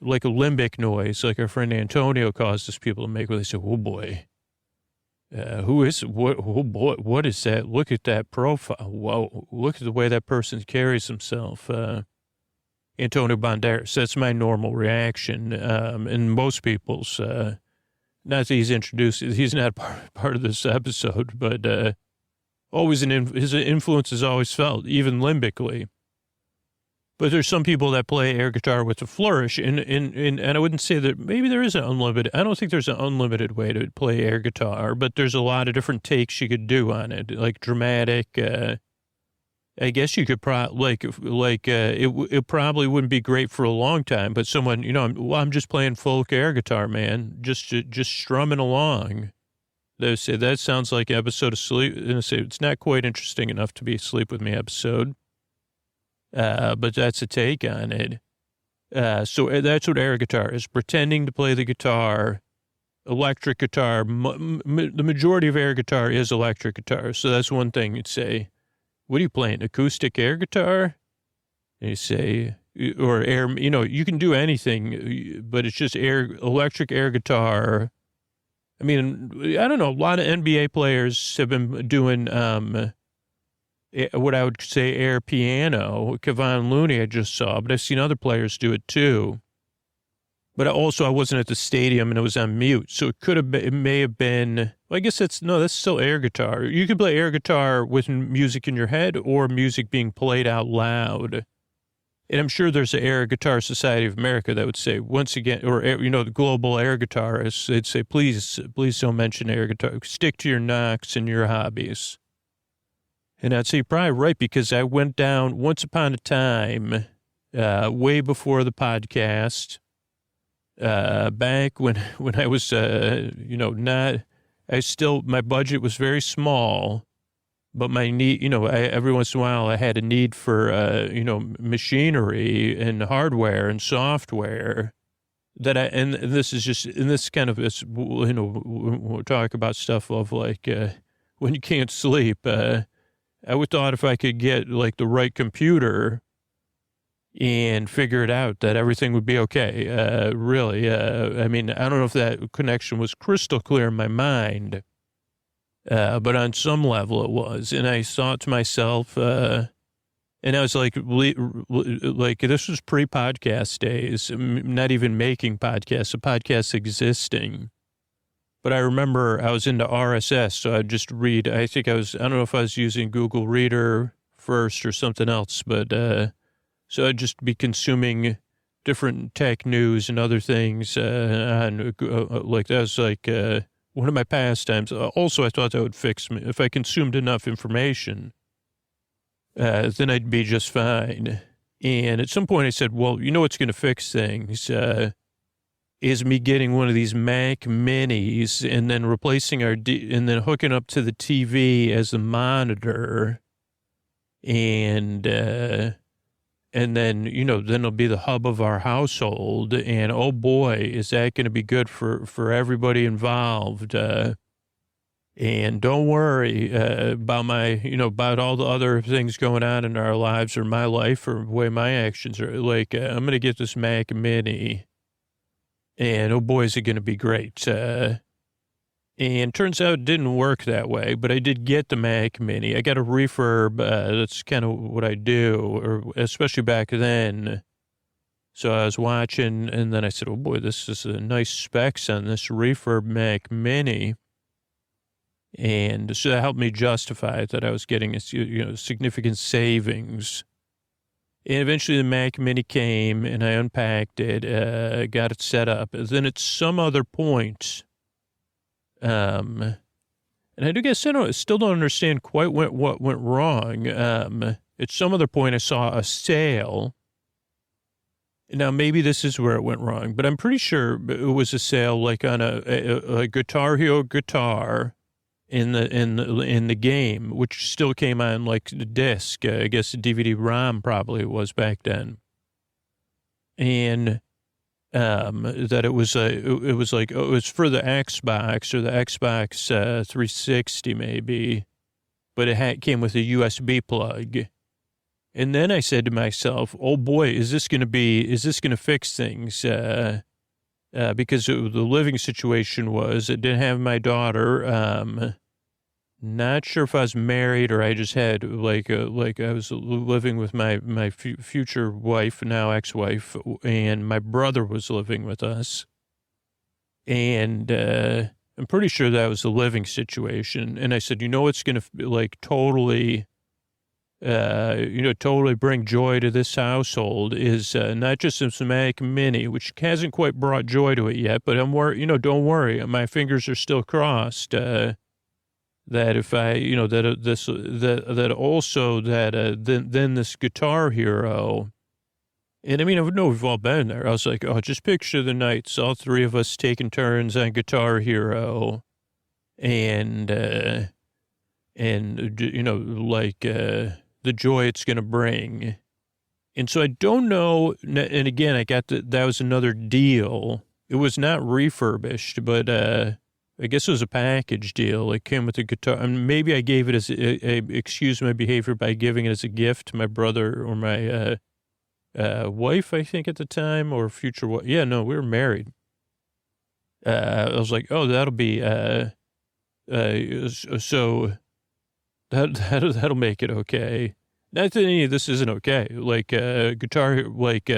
limbic noise, like our friend Antonio causes people to make, where they say, oh boy. Who is what? Oh boy, what is that? Look at that profile. Whoa, look at the way that person carries himself. Antonio Banderas. That's my normal reaction. And most people's, not that he's introduced, he's not part of this episode, but always his influence is always felt, even limbically. But there's some people that play air guitar with a flourish, and I wouldn't say that maybe there is an unlimited. I don't think there's an unlimited way to play air guitar, but there's a lot of different takes you could do on it, like dramatic. I guess you could it probably wouldn't be great for a long time, but someone, I'm just playing folk air guitar, man, just strumming along. They say that sounds like an episode of Sleep, and I say it's not quite interesting enough to be a Sleep With Me episode. But that's a take on it. So that's what air guitar is, pretending to play the guitar, electric guitar. The majority of air guitar is electric guitar. So that's one thing you'd say. What are you playing? Acoustic air guitar? And you say, or air, you can do anything, but it's just electric air guitar. I mean, I don't know. A lot of NBA players have been doing, what I would say air piano. Kevon Looney I just saw, but I've seen other players do it too. But also I wasn't at the stadium and it was on mute. So it may have been, well, I guess that's still air guitar. You can play air guitar with music in your head or music being played out loud. And I'm sure there's an Air Guitar Society of America that would say, once again, or, the global air guitarists, they'd say, please don't mention air guitar. Stick to your knocks and your hobbies. And I'd say you're probably right, because I went down once upon a time, way before the podcast, back when I was, my budget was very small, but my need, every once in a while I had a need for, machinery and hardware and software and this is just, in this kind of, we'll talk about stuff of like, when you can't sleep, I would thought if I could get like the right computer and figure it out, that everything would be okay. Really. I mean, I don't know if that connection was crystal clear in my mind, but on some level it was. And I thought to myself, and I was like, this was pre-podcast days, not even making podcasts, a podcast existing. But I remember I was into RSS, so I'd just read. I don't know if I was using Google Reader first or something else, but so I'd just be consuming different tech news and other things. That was like one of my pastimes. Also, I thought that would fix me. If I consumed enough information, then I'd be just fine. And at some point I said, well, what's going to fix things? Is me getting one of these Mac Minis and then replacing and then hooking up to the TV as a monitor. And then, then it'll be the hub of our household. And oh boy, is that going to be good for everybody involved. And don't worry about about all the other things going on in our lives or my life or the way my actions are. Like, I'm going to get this Mac Mini. And oh boy, is it going to be great. And turns out it didn't work that way, but I did get the Mac Mini. I got a refurb. That's kind of what I do, or especially back then. So I was watching, and then I said, oh boy, this is a nice specs on this refurb Mac Mini. And so that helped me justify that I was getting significant savings. And eventually the Mac Mini came, and I unpacked it, got it set up. And then at some other point, and I guess I still don't understand quite what went wrong. At some other point, I saw a sale, Now, maybe this is where it went wrong, but I'm pretty sure it was a sale like on a Guitar Hero guitar in the game, which still came on like the disc. I guess the DVD-ROM probably was back then. And that it was like, oh, it was for the Xbox or the Xbox 360 maybe, but came with a USB plug. And then I said to myself, oh boy, is this going to fix things? Because the living situation was, it didn't have my daughter. Not sure if I was married or I just had like I was living with my future wife, now ex-wife, and my brother was living with us. And, I'm pretty sure that was the living situation. And I said, it's going to like totally, totally bring joy to this household is not just a Mac Mini, which hasn't quite brought joy to it yet, but don't worry, my fingers are still crossed. That if I, then this Guitar Hero, and I mean, I know we've all been there. I was like, oh, just picture the nights, all three of us taking turns on Guitar Hero, and the joy it's going to bring. And so I don't know. And again, I got that was another deal. It was not refurbished, but, I guess it was a package deal. It came with a guitar. And maybe I gave it as excuse my behavior by giving it as a gift to my brother or my, wife, I think at the time, or future wife. Yeah, no, we were married. I was like, oh, that'll be, so that'll make it okay. Not that any of this isn't okay. Like, guitar, like,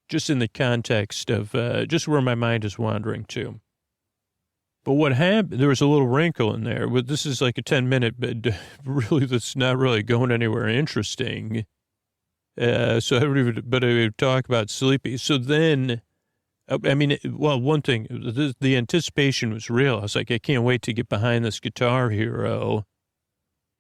just in the context of, just where my mind is wandering to. But what happened, there was a little wrinkle in there. But this is like a 10-minute, but really, that's not really going anywhere interesting. So I don't even, but I would talk about Sleepy. So then, I mean, well, one thing, the anticipation was real. I was like, I can't wait to get behind this Guitar Hero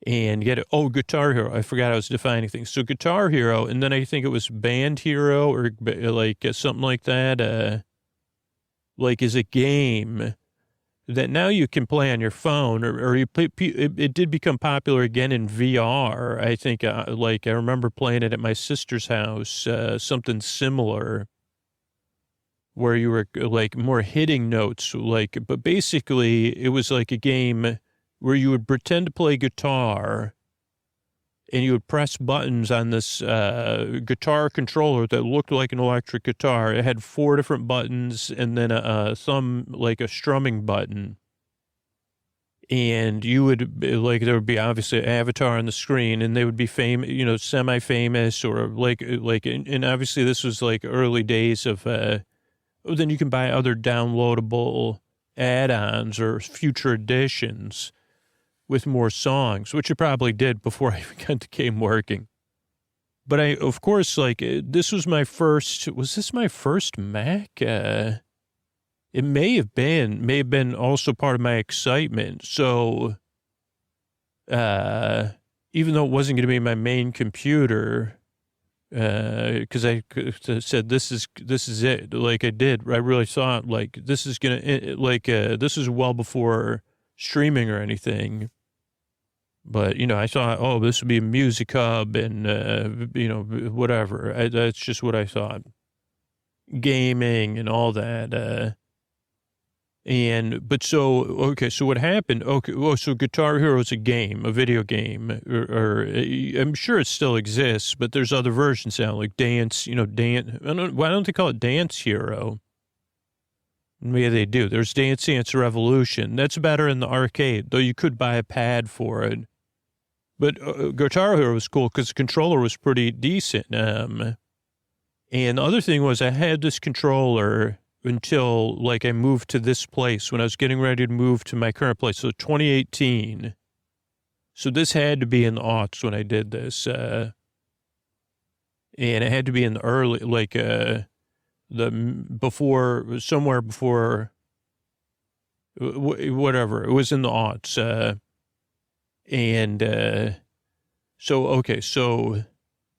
and get it. Oh, Guitar Hero. I forgot I was defining things. So Guitar Hero, and then I think it was Band Hero or like something like that, like is a game that now you can play on your phone, or you play, it did become popular again in VR. I think, like I remember playing it at my sister's house, something similar, where you were like more hitting notes, like, but basically it was like a game where you would pretend to play guitar and you would press buttons on this guitar controller that looked like an electric guitar. It had 4 different buttons and then a thumb, like a strumming button. And you would, like, there would be obviously an avatar on the screen, and they would be famous, semi-famous, or and obviously this was like early days of, then you can buy other downloadable add-ons or future editions with more songs, which it probably did before I even got the game working. But of course, like, was this my first Mac? It may have been also part of my excitement. So, even though it wasn't going to be my main computer, because I said, this is it. Like I really thought, like, this is this is well before streaming or anything. But, I thought, oh, this would be a music hub and, whatever. That's just what I thought. Gaming and all that. So what happened? Okay, well, so Guitar Hero is a game, a video game, or I'm sure it still exists, but there's other versions now, like Dance, why don't they call it Dance Hero? Maybe they do. There's Dance Dance Revolution. That's better in the arcade, though you could buy a pad for it. But Guitar Hero was cool because the controller was pretty decent. And the other thing was I had this controller until, like, I moved to this place when I was getting ready to move to my current place. So 2018. So this had to be in the aughts when I did this. And it had to be in the early, like, somewhere before, whatever. It was in the aughts.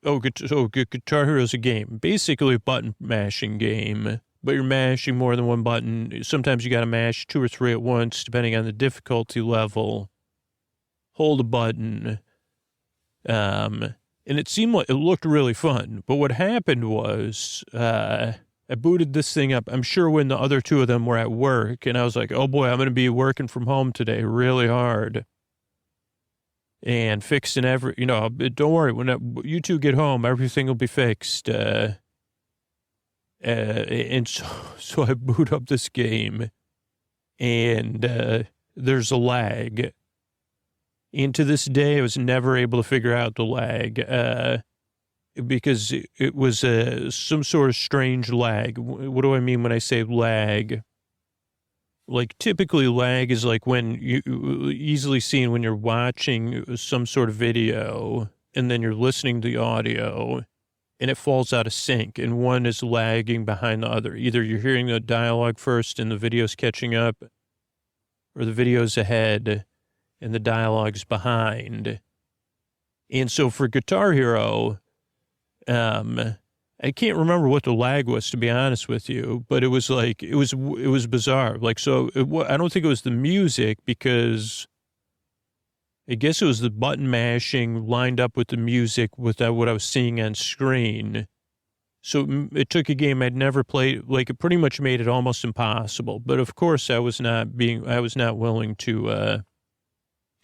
Guitar Hero is a game, basically a button mashing game, but you're mashing more than one button. Sometimes you got to mash 2 or 3 at once, depending on the difficulty level. Hold a button. And it seemed like it looked really fun. But what happened was, I booted this thing up. I'm sure when the other 2 of them were at work, and I was like, oh boy, I'm going to be working from home today really hard. And fixing don't worry, when you 2 get home, everything will be fixed. And so I boot up this game, and there's a lag. And to this day, I was never able to figure out the lag because it was some sort of strange lag. What do I mean when I say lag? Like, typically lag is like when you easily seen when you're watching some sort of video and then you're listening to the audio and it falls out of sync and one is lagging behind the other. Either you're hearing the dialogue first and the video's catching up, or the video's ahead and the dialogue's behind. And so for Guitar Hero, I can't remember what the lag was, to be honest with you, but it was like, it was bizarre. Like, so I don't think it was the music, because I guess it was the button mashing lined up with the music with what I was seeing on screen. So it took a game I'd never played. Like, it pretty much made it almost impossible. But of course I was not willing to,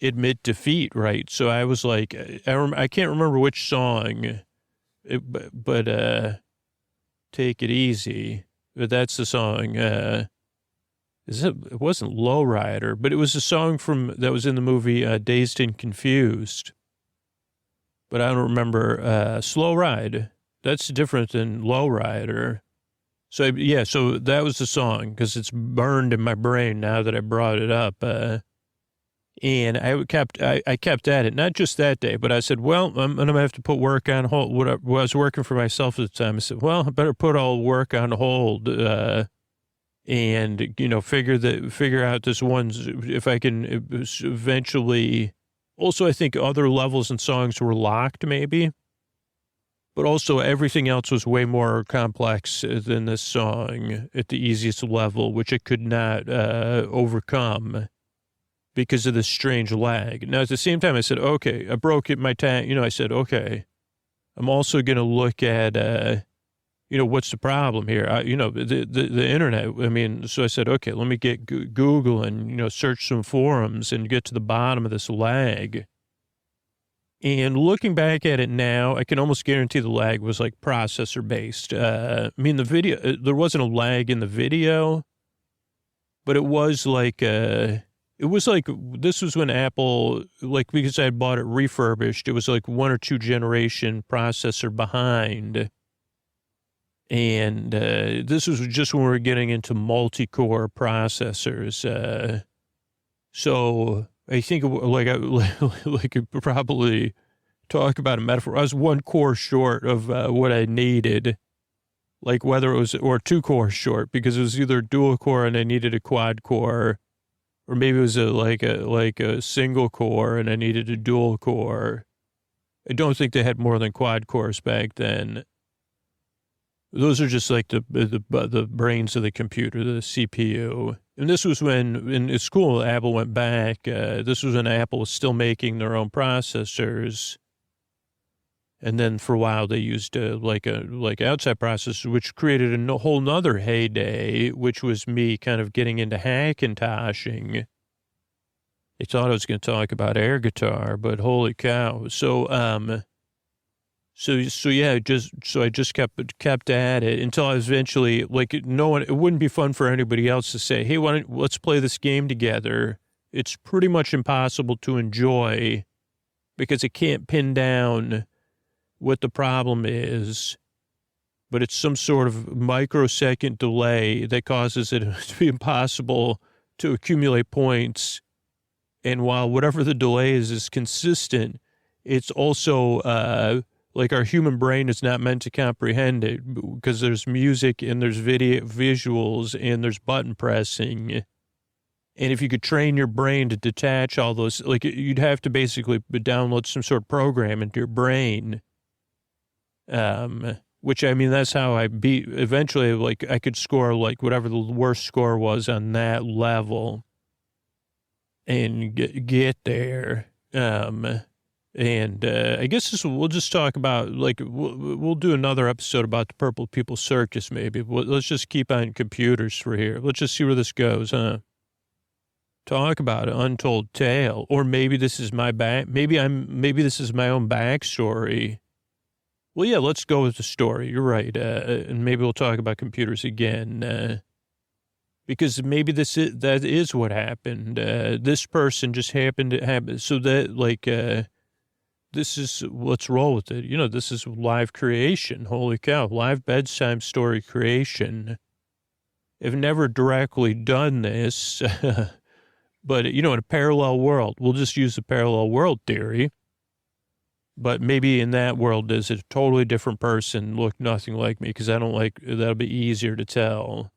admit defeat. Right. So I was like, I can't remember which song. But Take It Easy. But that's the song. It wasn't Lowrider, but it was a song that was in the movie Dazed and Confused. But I don't remember Slow Ride. That's different than Lowrider. So so that was the song, because it's burned in my brain now that I brought it up. And I kept at it, not just that day, but I said, well, I'm going to have to put work on hold. I was working for myself at the time. I said, well, I better put all work on hold, and, figure out this one's, if I can eventually. Also, I think other levels and songs were locked maybe, but also everything else was way more complex than this song at the easiest level, which it could not overcome because of this strange lag. Now, at the same time, I said, okay, I broke it, my time. I said, okay, I'm also going to look at, what's the problem here? The internet. I mean, so I said, okay, let me get Google and, search some forums and get to the bottom of this lag. And looking back at it now, I can almost guarantee the lag was like processor based. I mean, the video, there wasn't a lag in the video, but it was like, this was when Apple, because I had bought it refurbished, it was like 1 or 2 generation processor behind. And this was just when we were getting into multi-core processors. So I think, I could probably talk about a metaphor. I was 1 core short of what I needed, like whether it was, or 2 cores short, because it was either dual core and I needed a quad core, or maybe it was a single core and I needed a dual core. I don't think they had more than quad cores back then. Those are just like the brains of the computer, the CPU. And this was when, in school, Apple went back. This was when Apple was still making their own processors. And then for a while they used outside processors, which created a whole nother heyday, which was me kind of getting into Hackintoshing. They thought I was going to talk about air guitar, but holy cow. So I just kept at it until I was eventually, it wouldn't be fun for anybody else to say, hey, let's play this game together. It's pretty much impossible to enjoy because it can't pin down what the problem is, but it's some sort of microsecond delay that causes it to be impossible to accumulate points. And while whatever the delay is consistent, it's also, our human brain is not meant to comprehend it because there's music and there's visuals and there's button pressing. And if you could train your brain to detach all those, you'd have to basically download some sort of program into your brain Which, I mean, that's how I beat, eventually, like, I could score, like, whatever the worst score was on that level and get there. And I guess we'll just talk about, like, we'll do another episode about the Purple Peoples Circus, maybe. Let's just keep on computers for here. Let's just see where this goes, huh? Talk about an untold tale. Or maybe this is my maybe this is my own backstory. Well, yeah, let's go with the story. You're right. And maybe we'll talk about computers again. Because maybe that is what happened. This person just happened to happen. So that, like, let's roll with it. You know, this is live creation. Holy cow. Live bedtime story creation. I've never directly done this, but, you know, in a parallel world, we'll just use the parallel world theory. But maybe in that world, there's a totally different person, look nothing like me, because that'll be easier to tell.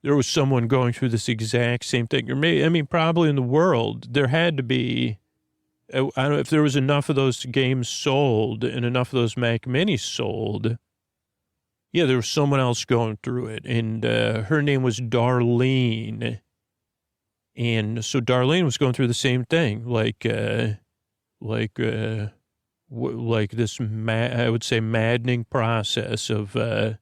There was someone going through this exact same thing. Or maybe, I mean, probably in the world, there had to be, I don't know if there was enough of those games sold and enough of those Mac Minis sold. Yeah, there was someone else going through it. And her name was Darlene. And so Darlene was going through the same thing, like this, I would say, maddening process of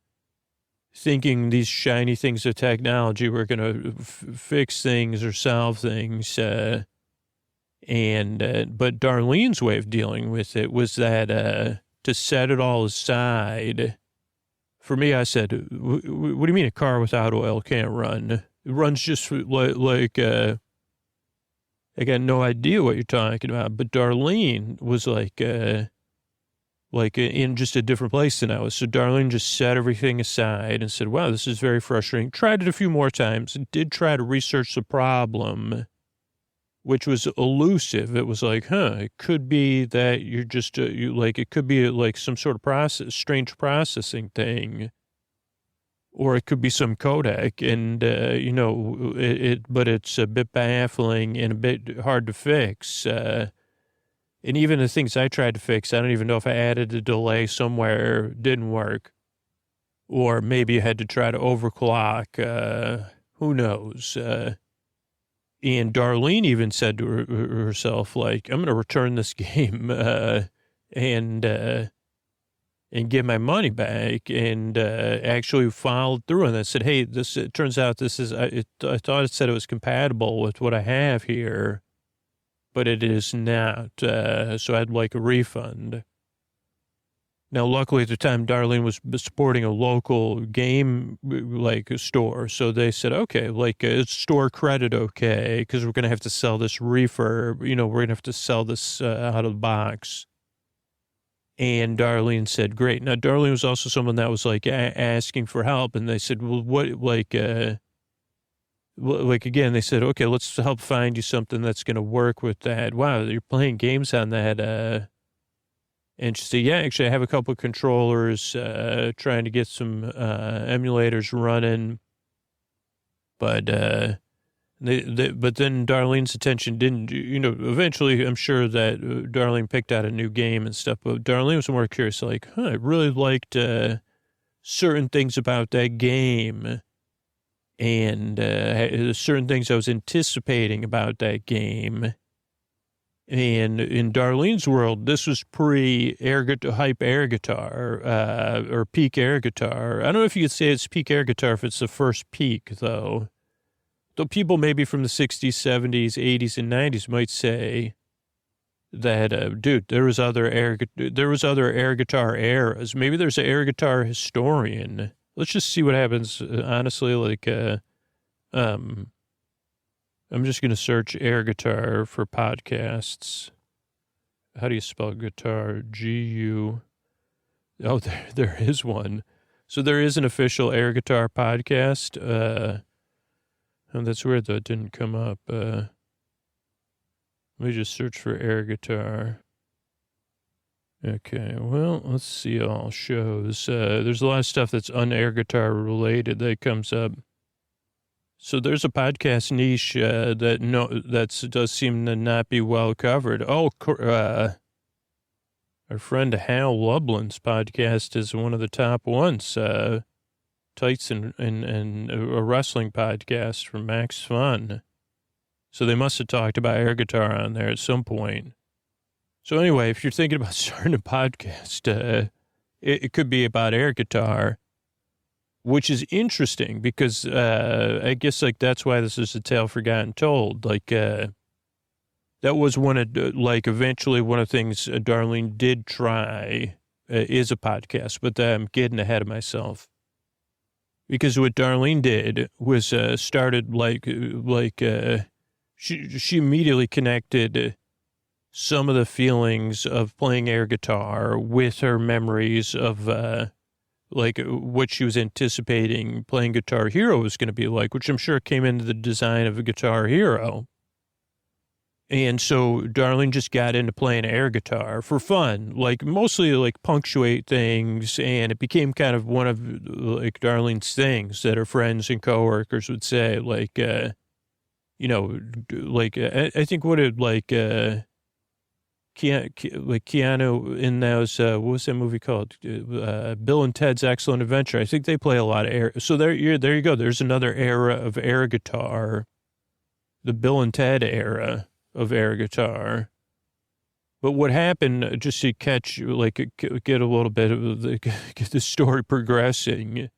thinking these shiny things of technology were going to fix things or solve things. But Darlene's way of dealing with it was that to set it all aside. For me, I said, what do you mean a car without oil can't run? It runs just like I got no idea what you're talking about. But Darlene was like in just a different place than I was. So Darlene just set everything aside and said, wow, this is very frustrating. Tried it a few more times and did try to research the problem, which was elusive. It was like, it could be that you're just, it could be like some sort of strange processing thing. Or it could be some codec, and, but it's a bit baffling and a bit hard to fix. And even the things I tried to fix, I don't even know if I added a delay somewhere, didn't work. Or maybe I had to try to overclock, who knows. And Darlene even said to herself, like, I'm going to return this game and get my money back, and actually followed through on that. Said, hey, it turns out this is, I thought it said it was compatible with what I have here, but it is not. So I'd like a refund. Now, luckily at the time, Darlene was supporting a local game, store. So they said, okay, it's store credit, okay, because we're going to have to sell this refurb. You know, we're going to have to sell this out of the box. And Darlene said, great. Now, Darlene was also someone that was asking for help. And they said, well, what, again, they said, okay, let's help find you something that's going to work with that. Wow, you're playing games on that. And she said, yeah, actually, I have a couple of controllers trying to get some emulators running. But but then Darlene's attention didn't, eventually I'm sure that Darlene picked out a new game and stuff, but Darlene was more curious, I really liked certain things about that game, and certain things I was anticipating about that game. And in Darlene's world, this was hype air guitar, or peak air guitar. I don't know if you could say it's peak air guitar if it's the first peak, though. Though people maybe from the 60s, 70s, 80s, and 90s might say that, dude, there was other air guitar eras. Maybe there's an air guitar historian. Let's just see what happens. Honestly, I'm just going to search air guitar for podcasts. How do you spell guitar? G-U. Oh, there is one. So there is an official air guitar podcast. Oh, that's weird, though. It didn't come up. Let me just search for air guitar. Okay, well, let's see all shows. There's a lot of stuff that's un-air guitar related that comes up. So there's a podcast niche that does seem to not be well covered. Oh, all Our friend Hal Lublin's podcast is one of the top ones. Tights and a wrestling podcast from Max Fun. So they must have talked about air guitar on there at some point. So anyway, if you're thinking about starting a podcast, it could be about air guitar, which is interesting because I guess like that's why this is a tale forgotten told. Like that was one of like eventually one of the things Darlene did try is a podcast, but I'm getting ahead of myself. Because what Darlene did was started she immediately connected some of the feelings of playing air guitar with her memories of like what she was anticipating playing Guitar Hero was going to be like, which I'm sure came into the design of a Guitar Hero. And so Darlene just got into playing air guitar for fun, like mostly like punctuate things. And it became kind of one of like Darlene's things that her friends and coworkers would say, like, I think what it like, Keanu in those, what was that movie called? Bill and Ted's Excellent Adventure. I think they play a lot of air. So there you go. There's another era of air guitar, the Bill and Ted era of air guitar. But what happened, just to catch, like, get a little bit of get the story progressing,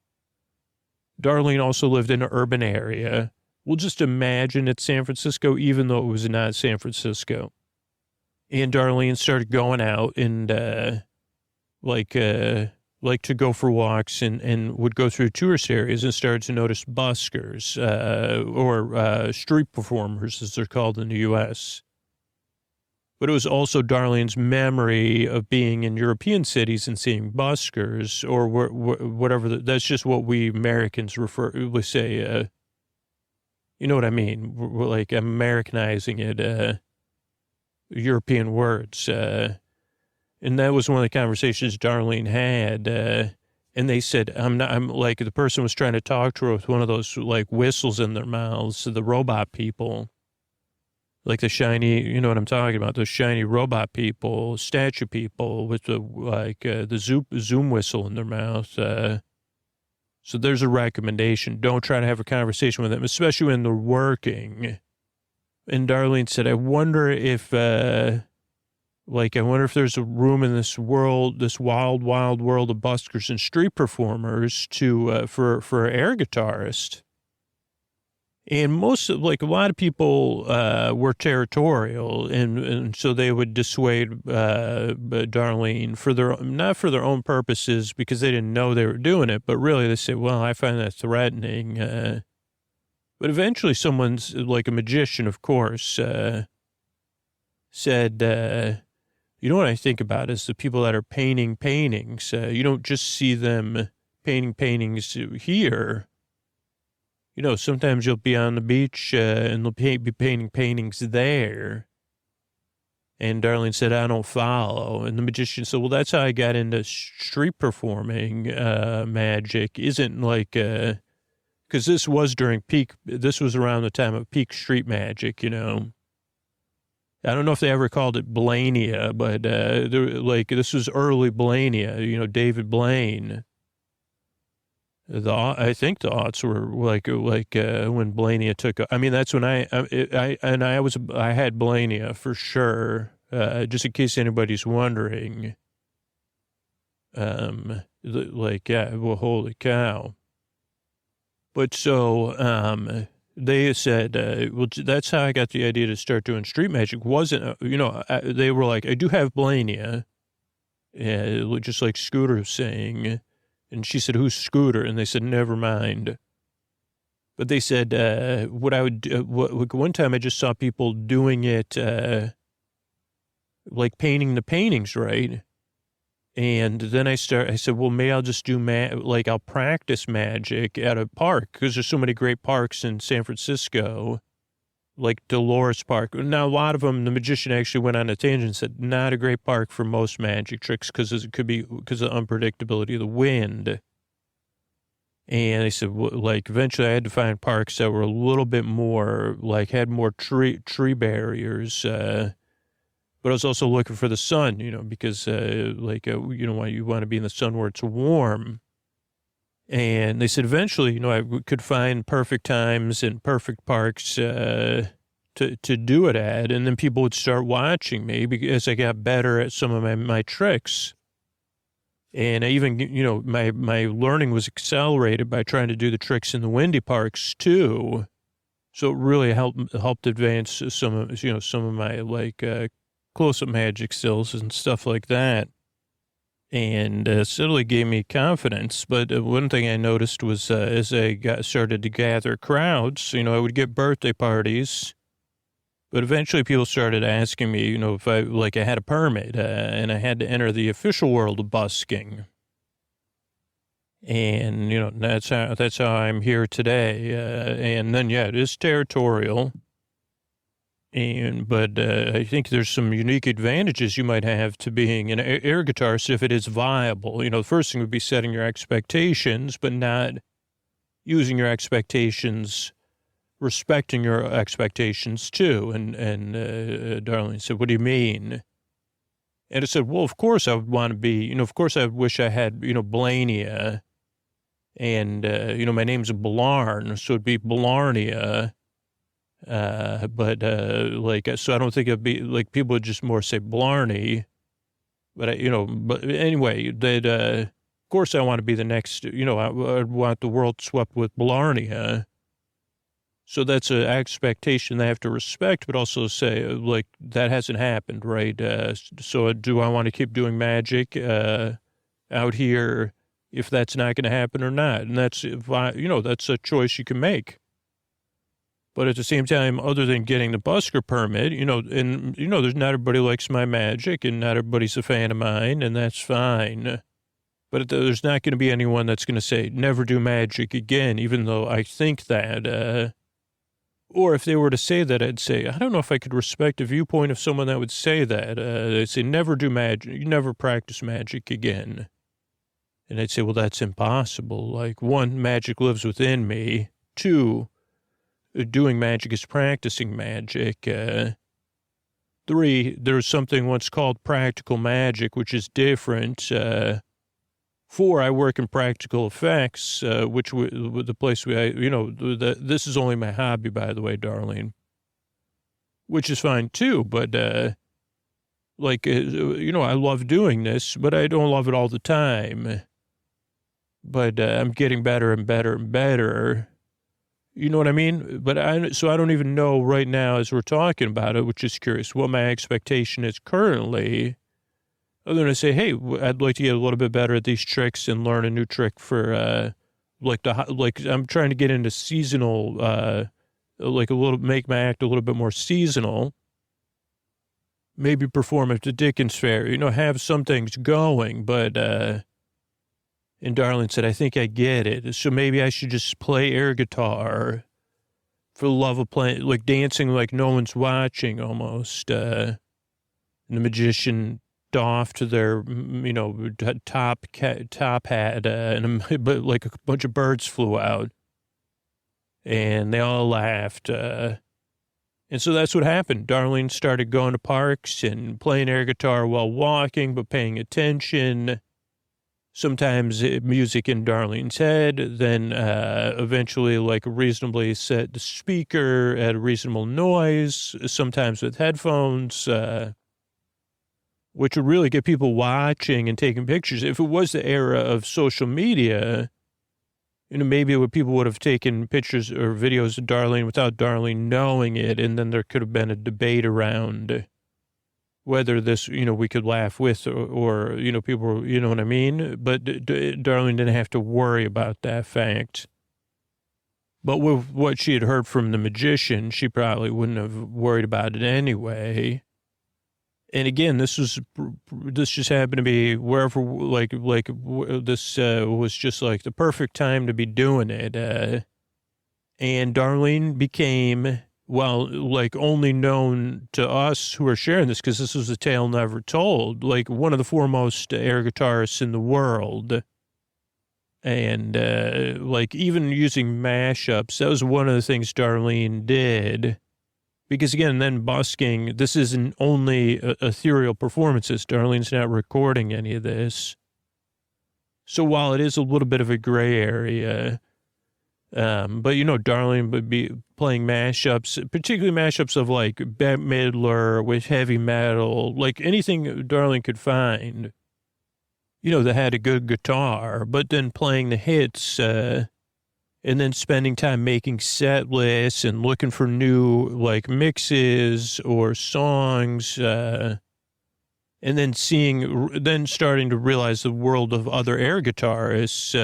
Darlene also lived in an urban area. We'll just imagine it's San Francisco, even though it was not San Francisco. And Darlene started going out and, like to go for walks and would go through tourist areas and started to notice buskers, or street performers, as they're called in the U.S. But it was also Darlene's memory of being in European cities and seeing buskers, or whatever. That's just what we Americans we say, you know what I mean? We're like Americanizing it, European words. And that was one of the conversations Darlene had. And they said, I'm like, the person was trying to talk to her with one of those like whistles in their mouths, the robot people, like the shiny, you know what I'm talking about? Those shiny robot people, statue people with the, like, the zoom whistle in their mouth. So there's a recommendation. Don't try to have a conversation with them, especially when they're working. And Darlene said, I wonder if there's a room in this world, this wild, wild world of buskers and street performers for an air guitarist. And a lot of people were territorial, and so they would dissuade Darlene not for their own purposes because they didn't know they were doing it, but really they said, well, I find that threatening. But eventually someone's, like a magician, of course, said, you know what I think about is the people that are painting paintings. You don't just see them painting paintings here. You know, sometimes you'll be on the beach and they'll be painting paintings there. And Darlene said, I don't follow. And the magician said, well, that's how I got into street performing magic. Isn't like, because this was around the time of peak street magic, you know. I don't know if they ever called it Blania, but this was early Blania, you know, David Blaine. I think the aughts were like when Blania took. I mean, that's when I had Blania for sure. Just in case anybody's wondering. Well, holy cow. But so they said, well, that's how I got the idea to start doing street magic. Wasn't they were like, I do have Blania, just like Scooter was saying. And she said, who's Scooter? And they said, never mind. But they said, one time I just saw people doing it, like painting the paintings, right? And then I said, well, maybe I'll just do, I'll practice magic at a park because there's so many great parks in San Francisco, like Dolores Park. Now, a lot of them, the magician actually went on a tangent and said, not a great park for most magic tricks because it could be because of the unpredictability of the wind. And I said, well, eventually I had to find parks that were a little bit more, had more tree barriers. But I was also looking for the sun, because, you want to be in the sun where it's warm. And they said eventually, I could find perfect times and perfect parks to do it at. And then people would start watching me as I got better at some of my tricks. And I even, my learning was accelerated by trying to do the tricks in the windy parks too. So it really helped advance some of my close-up magic skills and stuff like that. And certainly gave me confidence. But one thing I noticed was as I started to gather crowds, I would get birthday parties. But eventually people started asking me, if I had a permit and I had to enter the official world of busking. And, that's how I'm here today. And then, it is territorial. But I think there's some unique advantages you might have to being an air guitarist if it is viable. The first thing would be setting your expectations, but not using your expectations, respecting your expectations too. And Darlene said, "What do you mean?" And I said, "Well, of course I would want to be, of course I wish I had, Blania. And, my name's Blarn, so it'd be Blarnia. So I don't think it'd be people would just more say Blarney, but but anyway, of course I want to be the next, I want the world swept with Blarnia. So that's an expectation they have to respect, but also say that hasn't happened. Right. So do I want to keep doing magic, out here if that's not going to happen or not? And that's, that's a choice you can make. But at the same time, other than getting the busker permit, there's not everybody likes my magic and not everybody's a fan of mine, and that's fine. But there's not going to be anyone that's going to say, never do magic again, even though I think that. Or if they were to say that, I'd say, I don't know if I could respect the viewpoint of someone that would say that. They'd say, never do magic, you never practice magic again. And I'd say, well, that's impossible. One, magic lives within me. Two, doing magic is practicing magic. 3, there's something once called practical magic, which is different. 4, I work in practical effects, which the place this is only my hobby, by the way, Darlene, which is fine too. But, I love doing this, but I don't love it all the time. But I'm getting better and better and better. You know what I mean? But I don't even know right now as we're talking about it, which is curious, what my expectation is currently. Other than to say, hey, I'd like to get a little bit better at these tricks and learn a new trick for, I'm trying to get into seasonal, make my act a little bit more seasonal. Maybe perform at the Dickens Fair, have some things going, but, and Darlene said, I think I get it. So maybe I should just play air guitar for the love of playing, dancing like no one's watching almost. And the magician doffed their, top hat, but a bunch of birds flew out. And they all laughed. And so that's what happened. Darlene started going to parks and playing air guitar while walking, but paying attention. Sometimes music in Darlene's head, then eventually reasonably set the speaker at a reasonable noise, sometimes with headphones, which would really get people watching and taking pictures. If it was the era of social media, maybe people would have taken pictures or videos of Darlene without Darlene knowing it, and then there could have been a debate around whether this, we could laugh with or people, you know what I mean? But Darlene didn't have to worry about that fact. But with what she had heard from the magician, she probably wouldn't have worried about it anyway. And again, this just happened to be wherever, this was just the perfect time to be doing it. And Darlene became, only known to us who are sharing this, because this was a tale never told, one of the foremost air guitarists in the world. And, even using mashups, that was one of the things Darlene did, Because again, then busking, this isn't only ethereal performances. Darlene's not recording any of this. So while it is a little bit of a gray area, but Darlene would be playing mashups, particularly mashups of like Bette Midler with heavy metal, like anything Darlene could find, that had a good guitar, but then playing the hits, and then spending time making set lists and looking for new like mixes or songs, and then starting to realize the world of other air guitarists,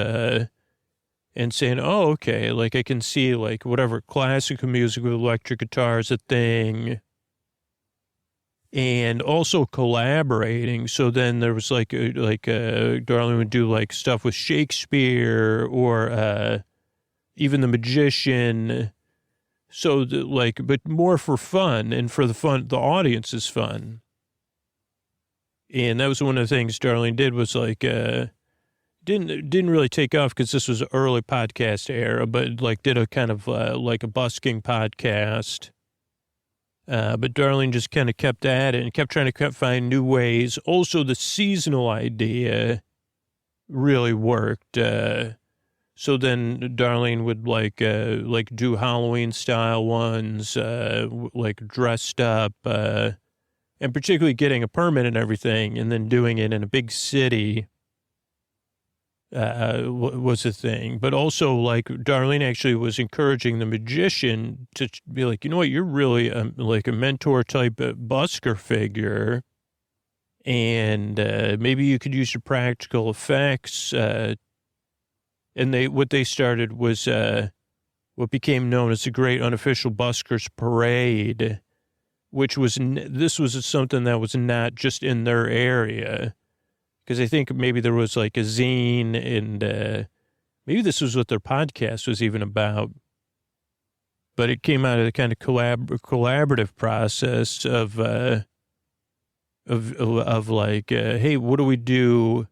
and saying, oh, okay, like I can see like whatever classical music with electric guitar is a thing. And also collaborating. So then there was Darlene would do like stuff with Shakespeare or, even the magician. So but more for fun, and for the audience is fun. And that was one of the things Darlene did was like, didn't really take off because this was early podcast era, but like did a kind of like a busking podcast. But Darlene just kind of kept at it and kept trying to find new ways. Also, the seasonal idea really worked. So then Darlene would like do Halloween style ones, like dressed up, and particularly getting a permit and everything, and then doing it in a big city. Was a thing, but also like Darlene actually was encouraging the magician to be like, you know what, you're really like a mentor type busker figure, and maybe you could use your practical effects. And what they started was what became known as the Great Unofficial Buskers Parade, which was this was something that was not just in their area. Because I think maybe there was like a zine, and maybe this was what their podcast was even about. But it came out of the kind of collaborative process of like, hey, what do we do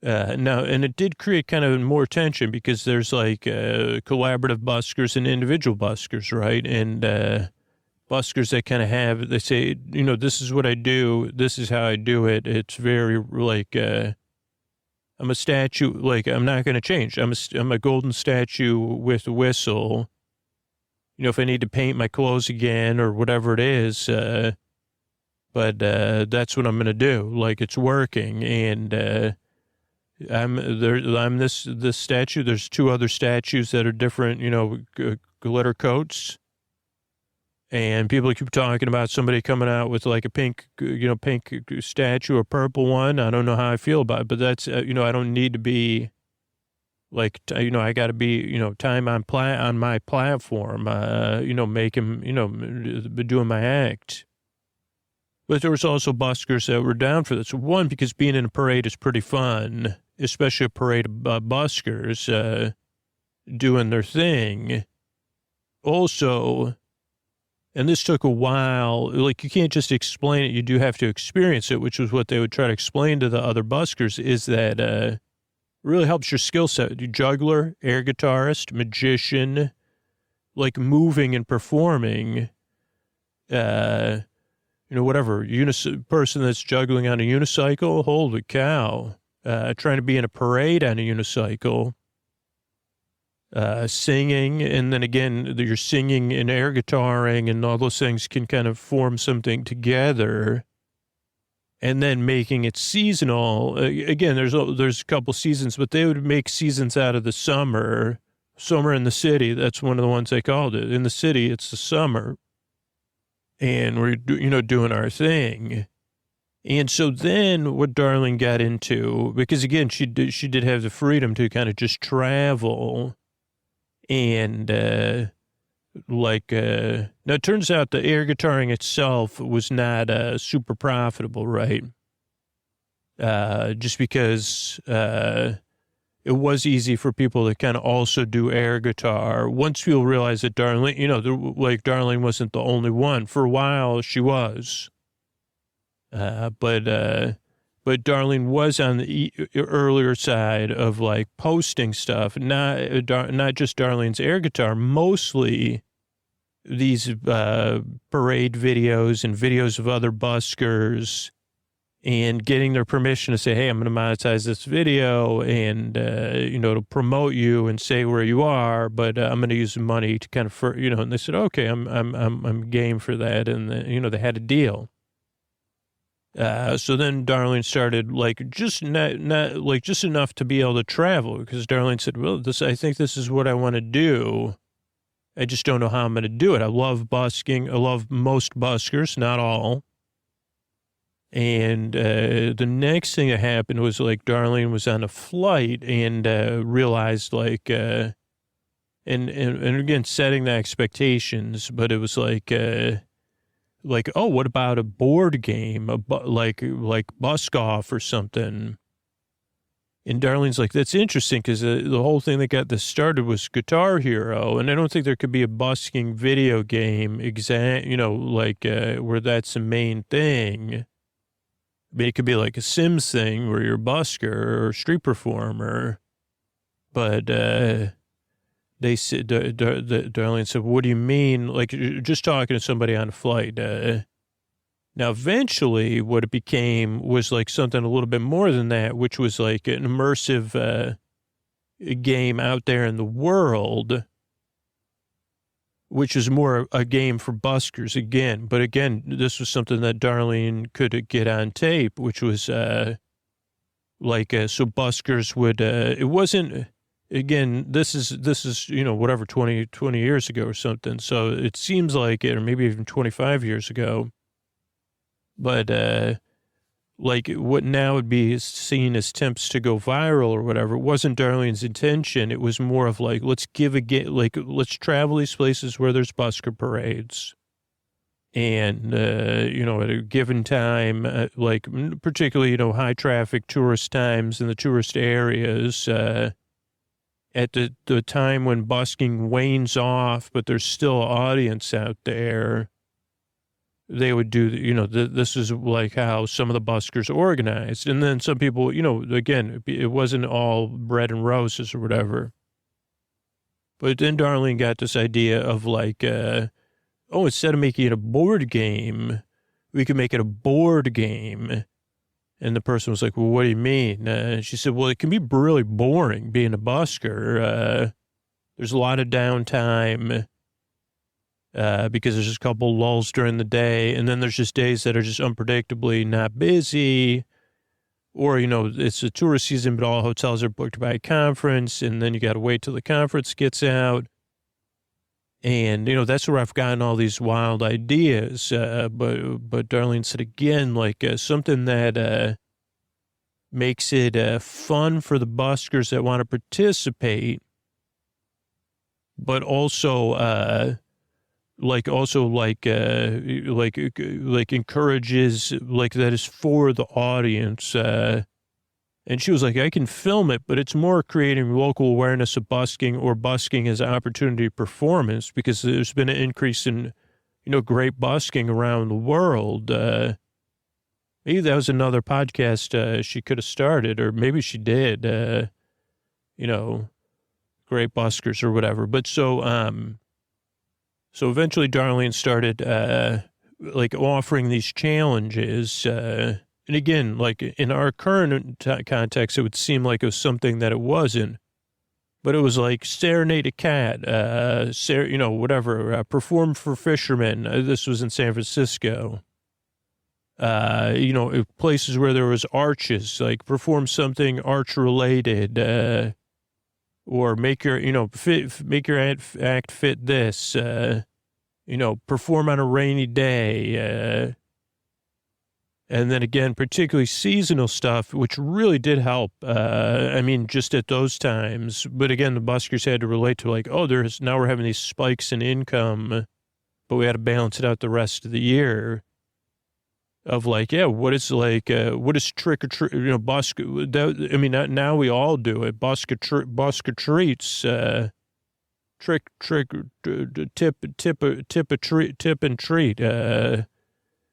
now? And it did create kind of more tension because there's like collaborative buskers and individual buskers, right? And buskers that kind of they say, this is what I do. This is how I do it. It's very like, I'm a statue. Like, I'm not going to change. I'm a golden statue with a whistle. If I need to paint my clothes again or whatever it is, but that's what I'm going to do. Like, it's working. And I'm this statue. There's two other statues that are different, glitter coats. And people keep talking about somebody coming out with like a pink statue or purple one. I don't know how I feel about it, but that's, I don't need to be like, I got to be, time on my platform, making, doing my act. But there was also buskers that were down for this. One, because being in a parade is pretty fun, especially a parade of buskers doing their thing. Also, and this took a while, like you can't just explain it, you do have to experience it, which was what they would try to explain to the other buskers, is that really helps your skill set. You juggler, air guitarist, magician, like moving and performing, whatever, person that's juggling on a unicycle, holy cow, trying to be in a parade on a unicycle. Singing, and then again, you're singing and air guitaring, and all those things can kind of form something together. And then making it seasonal. Again, there's a couple seasons, but they would make seasons out of the summer. Summer in the city, that's one of the ones they called it. In the city, it's the summer. And we're, doing our thing. And so then what Darlene got into, because again, she did have the freedom to kind of just travel. And, now it turns out the air guitaring itself was not super profitable, right? Just because it was easy for people to kind of also do air guitar. Once people realized that Darlene, Darlene wasn't the only one. For a while, she was. But Darlene was on the earlier side of like posting stuff, not just Darlene's air guitar, mostly these parade videos and videos of other buskers and getting their permission to say, hey, I'm going to monetize this video and, to promote you and say where you are, but I'm going to use the money to kind of, and they said, okay, I'm game for that. And, they had a deal. So then Darlene started just not just enough to be able to travel, because Darlene said, well, I think this is what I want to do. I just don't know how I'm going to do it. I love busking. I love most buskers, not all. And the next thing that happened was Darlene was on a flight and realized and again, setting the expectations, but it was oh, what about a board game, like Busk Off or something? And Darlene's like, that's interesting, because the whole thing that got this started was Guitar Hero, and I don't think there could be a busking video game where that's the main thing. I mean, it could be like a Sims thing where you're a busker or a street performer, but they said, Darlene said, what do you mean? Just talking to somebody on a flight. Now, eventually, what it became was something a little bit more than that, which was an immersive game out there in the world, which is more a game for buskers again. But again, this was something that Darlene could get on tape, which was so buskers would, it wasn't, again, this is, whatever, 20 years ago or something. So it seems like it, or maybe even 25 years ago. But, what now would be seen as attempts to go viral or whatever, it wasn't Darlene's intention. It was more of let's let's travel these places where there's busker parades. And, at a given time, particularly, high traffic tourist times in the tourist areas, at the time when busking wanes off, but there's still an audience out there, they would do, this is how some of the buskers organized. And then some people, again, it wasn't all bread and roses or whatever. But then Darlene got this idea of instead of making it a board game, we could make it a board game. And the person was like, well, what do you mean? She said, well, it can be really boring being a busker. There's a lot of downtime. Because there's just a couple lulls during the day, and then there's just days that are just unpredictably not busy, or, it's a tourist season, but all hotels are booked by a conference, and then you got to wait till the conference gets out. And, that's where I've gotten all these wild ideas. But Darlene said again, something that makes it fun for the buskers that want to participate, but also, encourages, that is for the audience. And she was like, I can film it, but it's more creating local awareness of busking, or busking as an opportunity performance, because there's been an increase in, great busking around the world. Maybe that was another podcast she could have started, or maybe she did, great buskers or whatever. But so eventually Darlene started, offering these challenges. And again, in our current context, it would seem like it was something that it wasn't. But it was serenade a cat, whatever, perform for fishermen. This was in San Francisco. Places where there was arches, perform something arch-related, or make your, make your act fit this, perform on a rainy day. And then again, particularly seasonal stuff, which really did help. Just at those times. But again, the buskers had to relate to now we're having these spikes in income, but we had to balance it out the rest of the year. Of what is trick or treat, busk, now we all do it. Busker treats, tip and treat,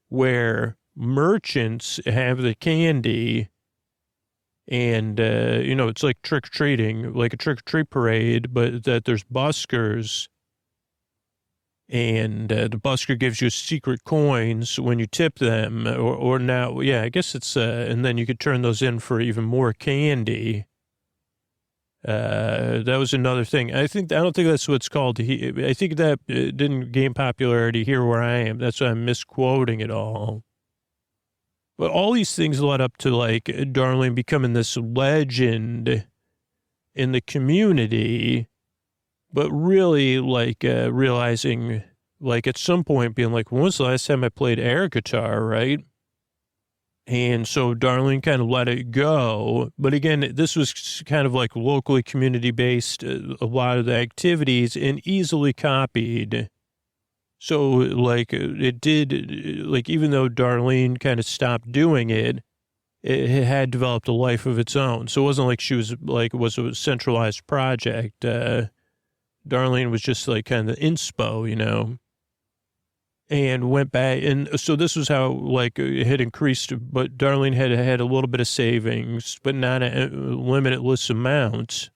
where merchants have the candy, and, it's like trick or treating, like a trick or treat parade, but that there's buskers And the busker gives you secret coins when you tip them, or now, yeah, I guess it's, and then you could turn those in for even more candy. That was another thing. I don't think that's what it's called. I think that didn't gain popularity here where I am. That's why I'm misquoting it all. But all these things led up to like Darlene becoming this legend in the community, but really like realizing like at some point being like, when was the last time I played air guitar, right? And so Darlene kind of let it go. But again, this was kind of like locally community-based, a lot of the activities, and easily copied. So, like, it did, like, even though Darlene kind of stopped doing it, it had developed a life of its own. So it wasn't like she was, like, it was a centralized project. Darlene was just, like, kind of the inspo, you know? And went back, and so this was how, like, it had increased, but Darlene had a little bit of savings, but not a limitless amount.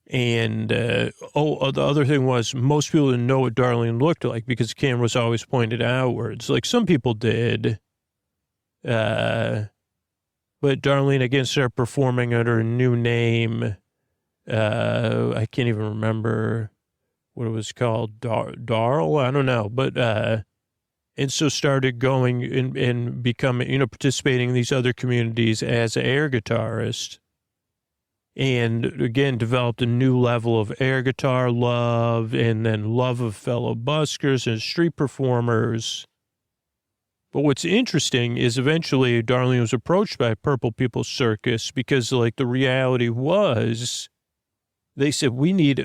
And, the other thing was, most people didn't know what Darlene looked like because the camera was always pointed outwards. Like, some people did. But Darlene, again, started performing under a new name. I can't even remember what it was called, Darl, I don't know, but, and so started going and becoming, participating in these other communities as an air guitarist, and again, developed a new level of air guitar love, and then love of fellow buskers and street performers. But what's interesting is eventually Darlene was approached by Purple People's Circus because, like, the reality was, they said, we need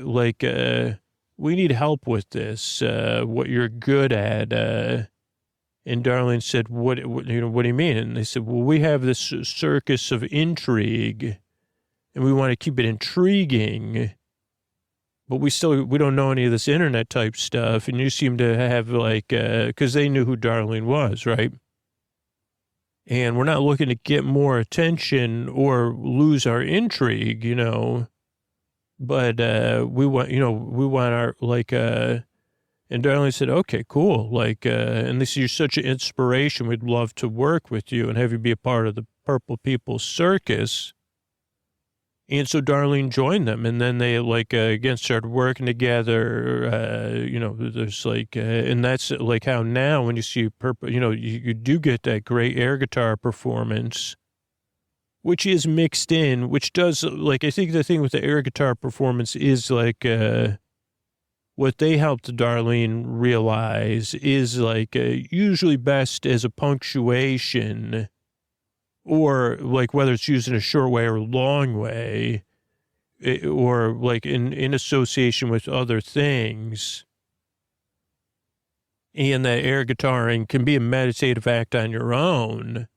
help with this, what you're good at. And Darlene said, what do you mean? And they said, well, we have this circus of intrigue and we want to keep it intriguing, but we don't know any of this internet type stuff. And you seem to have like, cause they knew who Darlene was, right? And we're not looking to get more attention or lose our intrigue, but we want our, like, and Darlene said, okay, cool. Like, and this, you're such an inspiration. We'd love to work with you and have you be a part of the Purple People's Circus. And so Darlene joined them, and then they, like, again, started working together. There's like, and that's like how now when you see Purple, you do get that great air guitar performance, which is mixed in, which does, like, I think the thing with the air guitar performance is, like, what they helped Darlene realize is, like, usually best as a punctuation, or, like, whether it's used in a short way or a long way, or, like, in association with other things. And that air guitaring can be a meditative act on your own.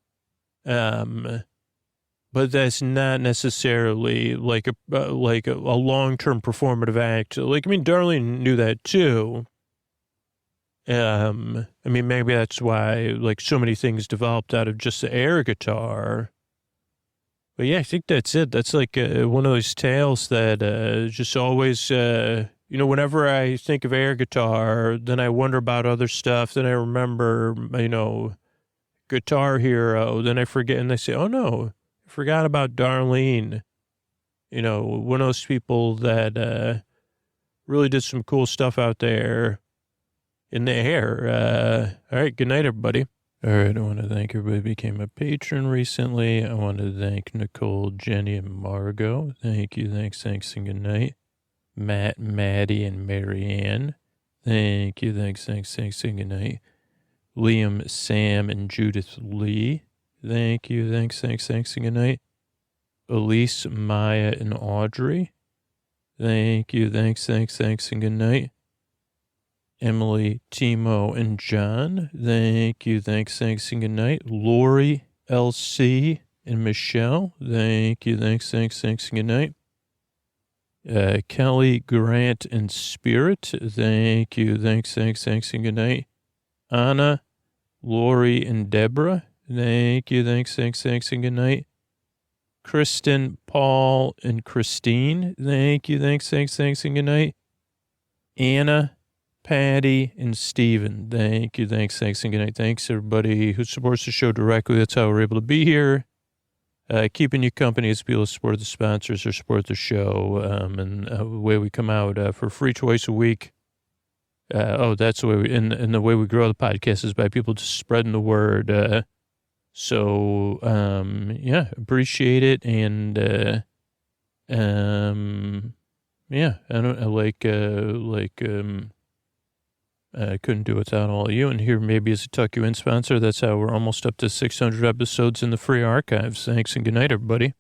But that's not necessarily like a long-term performative act. Like, I mean, Darlene knew that too. Maybe that's why, like, so many things developed out of just the air guitar. But yeah, I think that's it. That's like one of those tales that just always, whenever I think of air guitar, then I wonder about other stuff. Then I remember, Guitar Hero. Then I forget, and I say, oh no, I forgot about Darlene. One of those people that really did some cool stuff out there in the air. All right, good night, everybody. All right, I want to thank everybody who became a patron recently. I want to thank Nicole, Jenny, and Margot. Thank you, thanks, and good night. Matt, Maddie, and Marianne. Thank you, thanks, and good night. Liam, Sam, and Judith Lee. Thank you, thanks, and good night. Elise, Maya, and Audrey. Thank you, thanks, and good night. Emily, Timo, and John. Thank you, thanks, and good night. Lori, LC, and Michelle. Thank you, thanks, and good night. Kelly, Grant, and Spirit. Thank you, thanks, and good night. Anna, Lori, and Deborah. Thank you, thanks, and good night. Kristen, Paul, and Christine. Thank you, thanks, and good night. Anna, Patty and Steven. Thank you. Thanks, and good night. Thanks, everybody who supports the show directly. That's how we're able to be here. Keeping you company as people support the sponsors or support the show. And the way we come out for free twice a week. That's the way and the way we grow the podcast is by people just spreading the word. Appreciate it. And, I couldn't do without all of you. And here maybe as a Tuck You In sponsor, that's how we're almost up to 600 episodes in the free archives. Thanks and good night, everybody.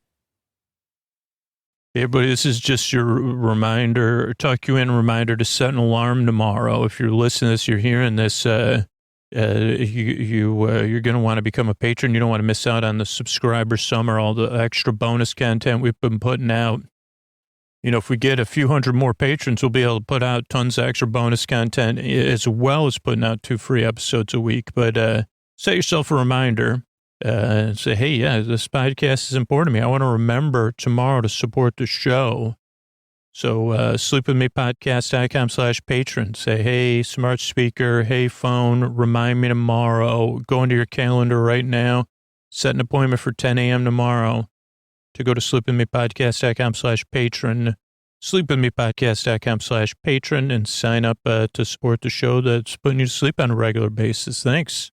Hey, everybody, this is just your reminder, Tuck You In reminder to set an alarm tomorrow. If you're listening to this, you're hearing this, you're going to want to become a patron. You don't want to miss out on the subscriber summer, all the extra bonus content we've been putting out. You know, if we get a few hundred more patrons, we'll be able to put out tons of extra bonus content as well as putting out 2 free episodes a week. But set yourself a reminder. Say, hey, yeah, this podcast is important to me. I want to remember tomorrow to support the show. So sleepwithmepodcast.com/patron. Say, hey, smart speaker, hey, phone, remind me tomorrow. Go into your calendar right now. Set an appointment for 10 a.m. tomorrow. To go to sleepwithmepodcast.com/patron, sleepwithmepodcast.com/patron, and sign up to support the show that's putting you to sleep on a regular basis. Thanks.